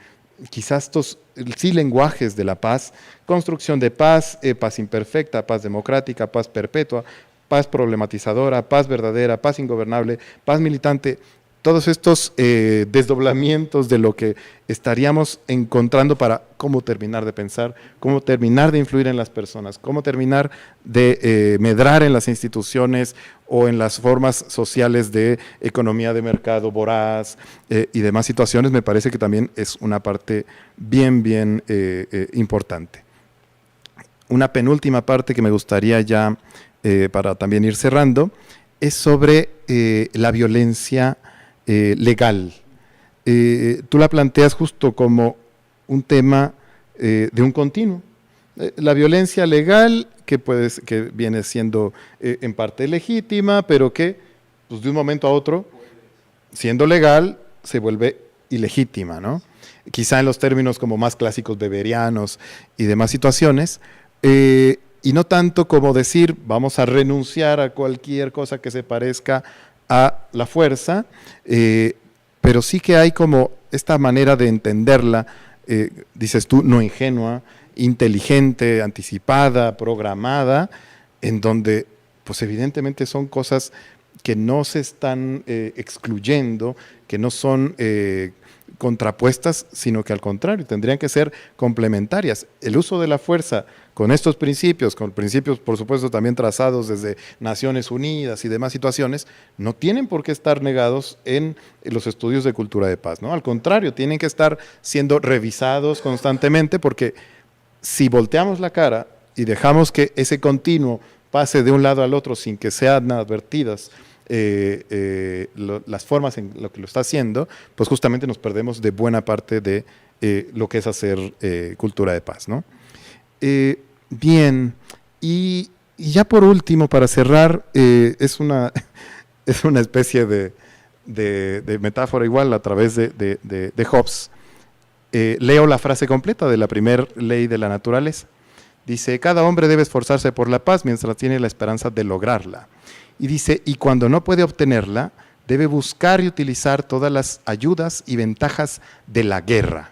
quizás estos sí lenguajes de la paz, construcción de paz, paz imperfecta, paz democrática, paz perpetua, paz problematizadora, paz verdadera, paz ingobernable, paz militante, todos estos desdoblamientos de lo que estaríamos encontrando para cómo terminar de pensar, cómo terminar de influir en las personas, cómo terminar de medrar en las instituciones o en las formas sociales de economía de mercado voraz y demás situaciones, me parece que también es una parte bien importante. Una penúltima parte que me gustaría ya, para también ir cerrando, es sobre la violencia legal. Tú la planteas justo como un tema de un continuo. La violencia legal que viene siendo en parte legítima, pero que pues, de un momento a otro, siendo legal, se vuelve ilegítima, ¿no? Quizá en los términos como más clásicos beberianos y demás situaciones, y no tanto como decir vamos a renunciar a cualquier cosa que se parezca a la fuerza, pero sí que hay como esta manera de entenderla, dices tú, no ingenua, inteligente, anticipada, programada, en donde pues evidentemente son cosas que no se están excluyendo, que no son contrapuestas, sino que al contrario, tendrían que ser complementarias. El uso de la fuerza con estos principios, con principios por supuesto también trazados desde Naciones Unidas y demás situaciones, no tienen por qué estar negados en los estudios de cultura de paz, ¿no? Al contrario, tienen que estar siendo revisados constantemente, porque si volteamos la cara y dejamos que ese continuo pase de un lado al otro sin que sean advertidas las formas en lo que lo está haciendo, pues justamente nos perdemos de buena parte de lo que es hacer cultura de paz, ¿no? Bien, y ya por último, para cerrar, es una especie de metáfora igual a través de Hobbes. Leo la frase completa de la primera ley de la naturaleza. Dice, cada hombre debe esforzarse por la paz mientras tiene la esperanza de lograrla. Y dice, y cuando no puede obtenerla, debe buscar y utilizar todas las ayudas y ventajas de la guerra.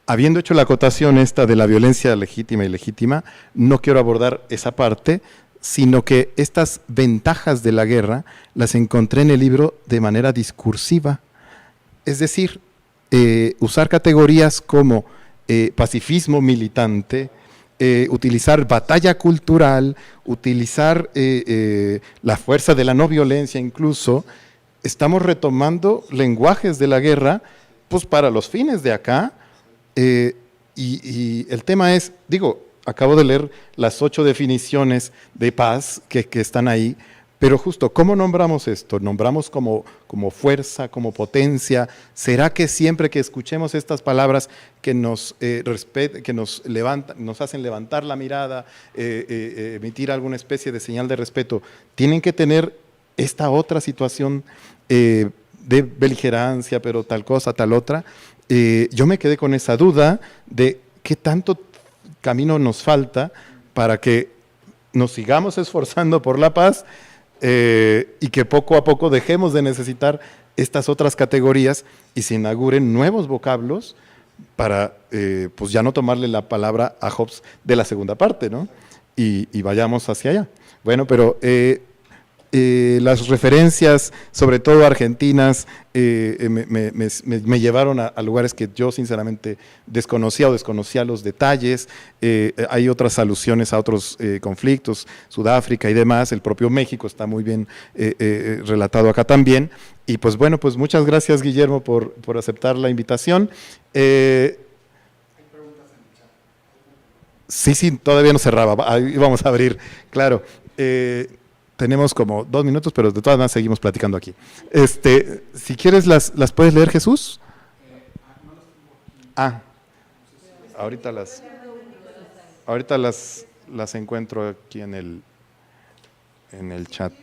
Habiendo hecho la acotación esta de la violencia legítima y ilegítima, no quiero abordar esa parte, sino que estas ventajas de la guerra las encontré en el libro de manera discursiva. Es decir, usar categorías como pacifismo militante, utilizar batalla cultural, utilizar la fuerza de la no violencia incluso. Estamos retomando lenguajes de la guerra pues para los fines de acá, y el tema es, digo, acabo de leer las 8 definiciones de paz que están ahí, pero justo, ¿cómo nombramos esto? ¿Nombramos como fuerza, como potencia? ¿Será que siempre que escuchemos estas palabras que nos que nos hacen levantar la mirada, emitir alguna especie de señal de respeto, tienen que tener esta otra situación de beligerancia, pero tal cosa, tal otra? Yo me quedé con esa duda de qué tanto camino nos falta para que nos sigamos esforzando por la paz, y que poco a poco dejemos de necesitar estas otras categorías y se inauguren nuevos vocablos para pues ya no tomarle la palabra a Hobbes de la segunda parte, ¿no? Y vayamos hacia allá. Bueno, pero las referencias, sobre todo argentinas, me llevaron a lugares que yo sinceramente desconocía los detalles. Hay otras alusiones a otros conflictos, Sudáfrica y demás. El propio México está muy bien relatado acá también. Y pues bueno, pues muchas gracias, Guillermo, por aceptar la invitación. Sí, todavía no cerraba, ahí vamos a abrir, claro. Tenemos como 2 minutos, pero de todas maneras seguimos platicando aquí. Si quieres, ¿las puedes leer, Jesús? Ahorita las encuentro aquí en el chat.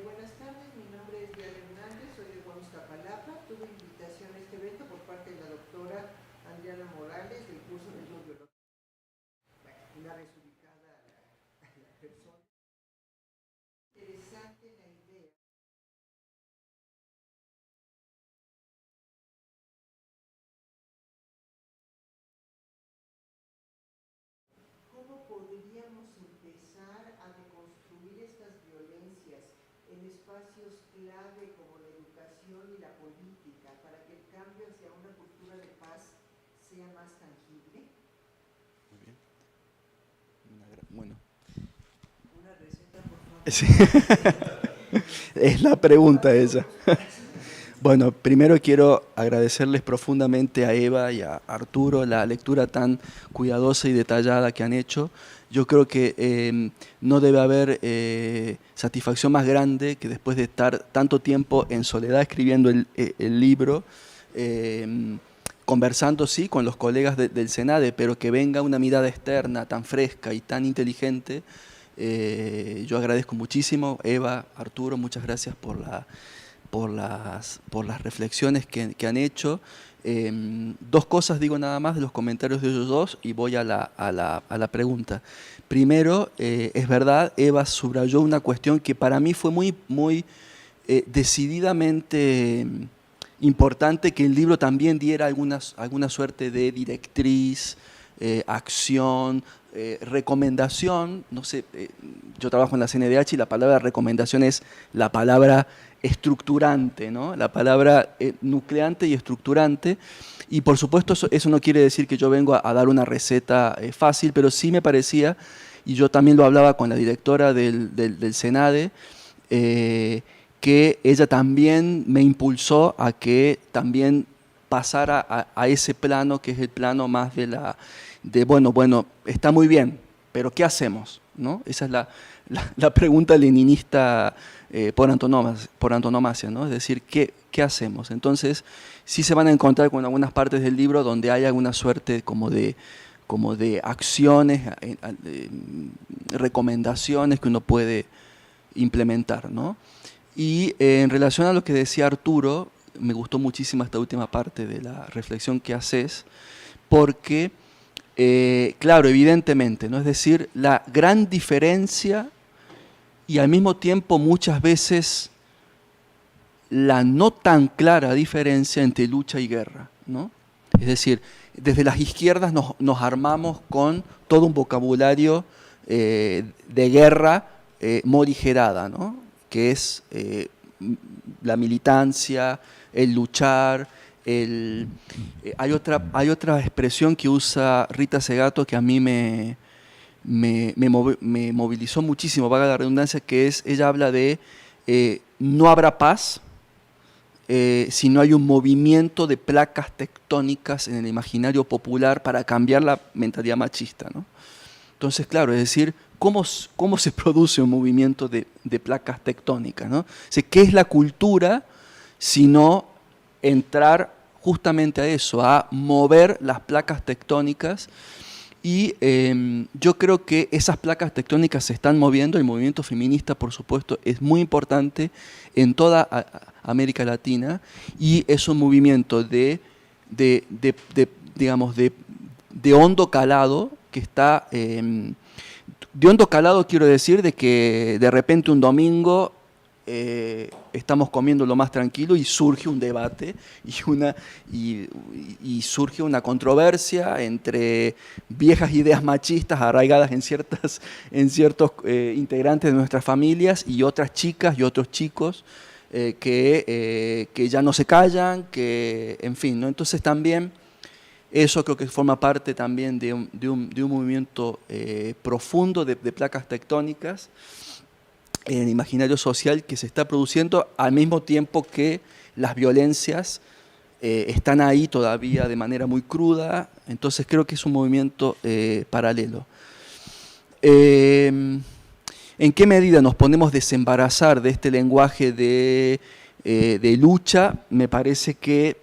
Buenas tardes, mi nombre es Diana Hernández, soy de Guamuzcapalapa. Tuve invitación a este evento por parte de la doctora Adriana Morales del curso de biología. Una vez ubicada la persona. Interesante la idea. ¿Cómo podríamos empezar a deconstruir estas violencias en espacios clave como la educación y la política para que el cambio hacia una cultura de paz sea más tangible? Muy bien. Bueno. Una receta, por favor. Sí. Es la pregunta esa. Bueno, primero quiero agradecerles profundamente a Eva y a Arturo la lectura tan cuidadosa y detallada que han hecho. Yo creo que no debe haber satisfacción más grande que después de estar tanto tiempo en soledad escribiendo el libro, conversando, sí, con los colegas del SENADE, pero que venga una mirada externa tan fresca y tan inteligente. Yo agradezco muchísimo. Eva, Arturo, muchas gracias por las reflexiones que han hecho. 2 cosas digo nada más de los comentarios de ellos dos y voy a la pregunta. Primero, es verdad, Eva subrayó una cuestión que para mí fue muy decididamente importante, que el libro también diera alguna suerte de directriz, acción, recomendación. No sé, yo trabajo en la CNDH y la palabra recomendación es la palabra estructurante, ¿no? La palabra nucleante y estructurante. Y por supuesto eso no quiere decir que yo vengo a dar una receta fácil, pero sí me parecía, y yo también lo hablaba con la directora del SENADE, que ella también me impulsó a que también pasara a ese plano, que es el plano más bueno, está muy bien, pero ¿qué hacemos? ¿No? Esa es la pregunta leninista por antonomasia, ¿no? Es decir, ¿qué hacemos? Entonces, sí se van a encontrar con algunas partes del libro donde hay alguna suerte como de acciones, recomendaciones que uno puede implementar, ¿no? Y en relación a lo que decía Arturo, me gustó muchísimo esta última parte de la reflexión que haces, porque, claro, evidentemente, ¿no? Es decir, la gran diferencia y al mismo tiempo muchas veces la no tan clara diferencia entre lucha y guerra, ¿no? Es decir, desde las izquierdas nos armamos con todo un vocabulario de guerra morigerada, ¿no? Que es la militancia, el luchar. Hay otra expresión que usa Rita Segato que a mí me movilizó muchísimo, valga la redundancia, que es, ella habla de no habrá paz si no hay un movimiento de placas tectónicas en el imaginario popular para cambiar la mentalidad machista, ¿no? Entonces, claro, es decir, ¿cómo se produce un movimiento de placas tectónicas, ¿no? O sea, ¿qué es la cultura sino entrar justamente a eso, a mover las placas tectónicas? Y yo creo que esas placas tectónicas se están moviendo. El movimiento feminista, por supuesto, es muy importante en toda América Latina y es un movimiento digamos, de hondo calado que está... de hondo calado quiero decir de que de repente un domingo estamos comiendo lo más tranquilo y surge un debate y surge una controversia entre viejas ideas machistas arraigadas en ciertos integrantes de nuestras familias y otras chicas y otros chicos que ya no se callan, que en fin, ¿no? Entonces también eso creo que forma parte también de un movimiento profundo de placas tectónicas en el imaginario social que se está produciendo al mismo tiempo que las violencias están ahí todavía de manera muy cruda. Entonces creo que es un movimiento paralelo. ¿En qué medida nos podemos desembarazar de este lenguaje de lucha? Me parece que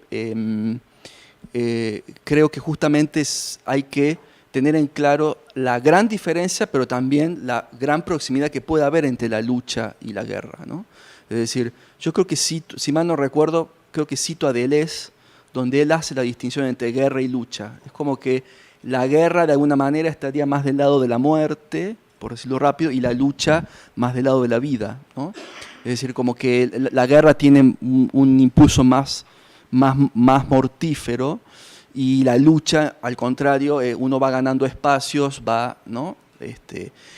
creo que justamente hay que tener en claro la gran diferencia, pero también la gran proximidad que puede haber entre la lucha y la guerra, ¿no? Es decir, yo creo que si mal no recuerdo, creo que cito a Deleuze, donde él hace la distinción entre guerra y lucha. Es como que la guerra de alguna manera estaría más del lado de la muerte, por decirlo rápido, y la lucha más del lado de la vida, ¿no? Es decir, como que la guerra tiene un impulso más mortífero, y la lucha, al contrario, uno va ganando espacios, ¿no?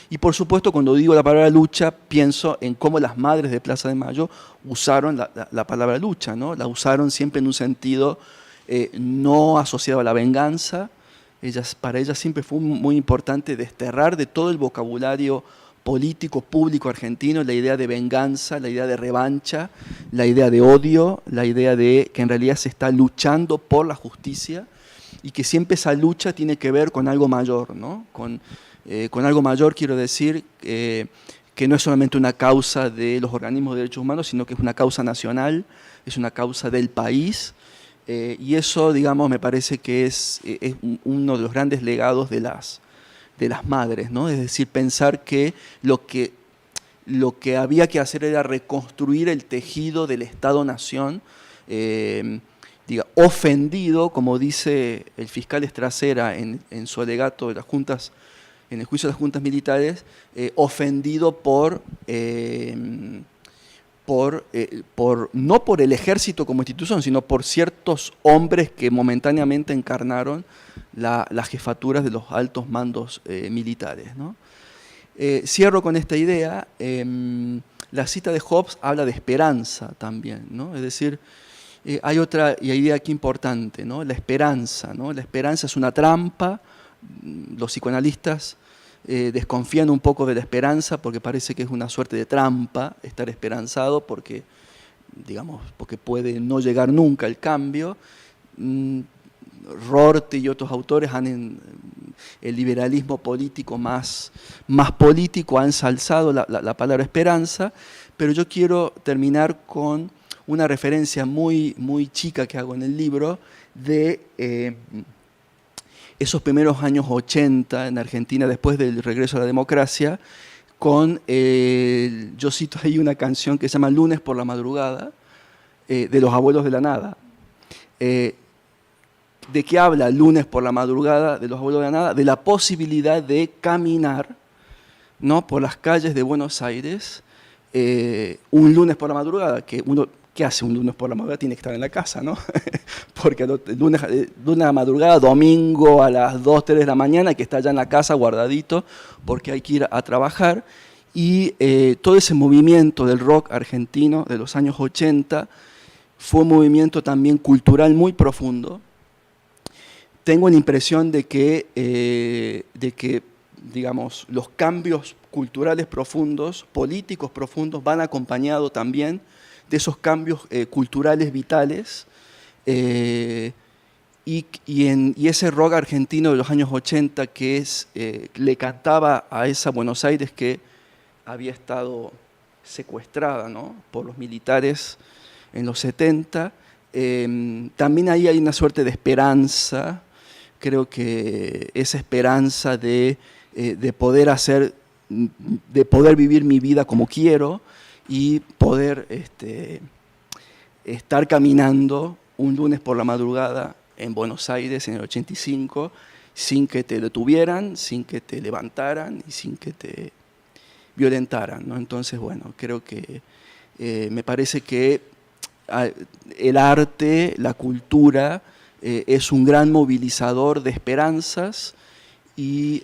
Y por supuesto, cuando digo la palabra lucha, pienso en cómo las madres de Plaza de Mayo usaron la palabra lucha, ¿no? La usaron siempre en un sentido no asociado a la venganza. Para ellas siempre fue muy importante desterrar de todo el vocabulario político, público argentino, la idea de venganza, la idea de revancha, la idea de odio, la idea de que en realidad se está luchando por la justicia y que siempre esa lucha tiene que ver con algo mayor, ¿no? Con algo mayor quiero decir que no es solamente una causa de los organismos de derechos humanos, sino que es una causa nacional, es una causa del país, y eso, digamos, me parece que es uno de los grandes legados de las madres, ¿no? Es decir, pensar que lo que había que hacer era reconstruir el tejido del Estado-Nación, ofendido, como dice el fiscal Estracera en su alegato de las juntas, en el juicio de las juntas militares, ofendido no por el ejército como institución, sino por ciertos hombres que momentáneamente encarnaron las jefaturas de los altos mandos militares, ¿no? Cierro con esta idea. La cita de Hobbes habla de esperanza también, ¿no? Es decir, hay otra idea aquí importante, ¿no? La esperanza, ¿no? La esperanza es una trampa. Los psicoanalistas desconfían un poco de la esperanza porque parece que es una suerte de trampa estar esperanzado porque puede no llegar nunca el cambio. Rorty y otros autores el liberalismo político más político ha ensalzado la palabra esperanza, pero yo quiero terminar con una referencia muy, muy chica que hago en el libro de esos primeros años 80 en Argentina, después del regreso a la democracia, yo cito ahí una canción que se llama Lunes por la madrugada, de Los Abuelos de la Nada. ¿De qué habla Lunes por la madrugada de Los Abuelos de la Nada? De la posibilidad de caminar, ¿no?, por las calles de Buenos Aires un lunes por la madrugada, que ¿qué hace un lunes por la madrugada? Tiene que estar en la casa, ¿no? Porque lunes de una madrugada, domingo a las 2, 3 de la mañana, que está ya en la casa guardadito, porque hay que ir a trabajar. Y todo ese movimiento del rock argentino de los años 80 fue un movimiento también cultural muy profundo. Tengo la impresión de que digamos, los cambios culturales profundos, políticos profundos, van acompañados también de esos cambios culturales vitales, y ese rock argentino de los años 80 que le cantaba a esa Buenos Aires que había estado secuestrada, ¿no?, por los militares en los 70, también ahí hay una suerte de esperanza. Creo que esa esperanza de poder vivir mi vida como quiero y poder estar caminando un lunes por la madrugada en Buenos Aires en el 85 sin que te detuvieran, sin que te levantaran y sin que te violentaran, ¿no? Entonces, bueno, creo que me parece que el arte, la cultura, es un gran movilizador de esperanzas y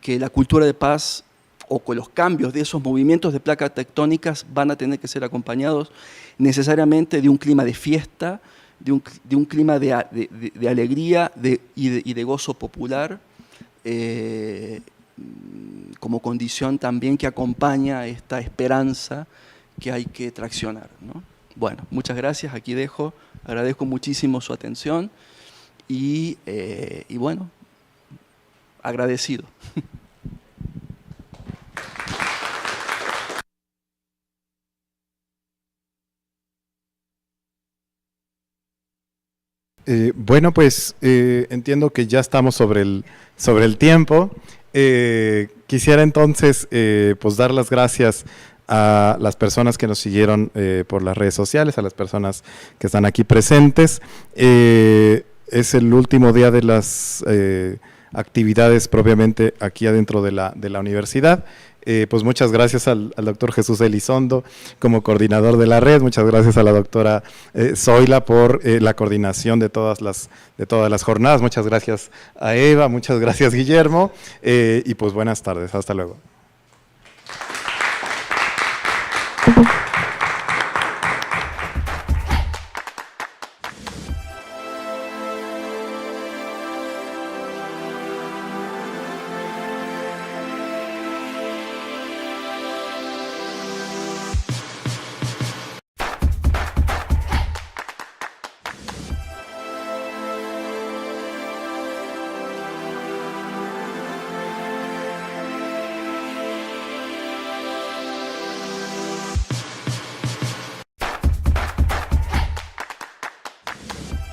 que la cultura de paz o con los cambios de esos movimientos de placas tectónicas van a tener que ser acompañados necesariamente de un clima de fiesta, de un clima de alegría y de gozo popular, como condición también que acompaña esta esperanza que hay que traccionar, ¿no? Bueno, muchas gracias, aquí dejo, agradezco muchísimo su atención y bueno, agradecido. Bueno, pues entiendo que ya estamos sobre el tiempo. Quisiera entonces pues dar las gracias a las personas que nos siguieron por las redes sociales, a las personas que están aquí presentes. Es el último día de las actividades propiamente aquí adentro de la universidad. Pues muchas gracias al doctor Jesús Elizondo como coordinador de la red, muchas gracias a la doctora Zoila por la coordinación de todas las jornadas, muchas gracias a Eva, muchas gracias Guillermo, y pues buenas tardes, hasta luego.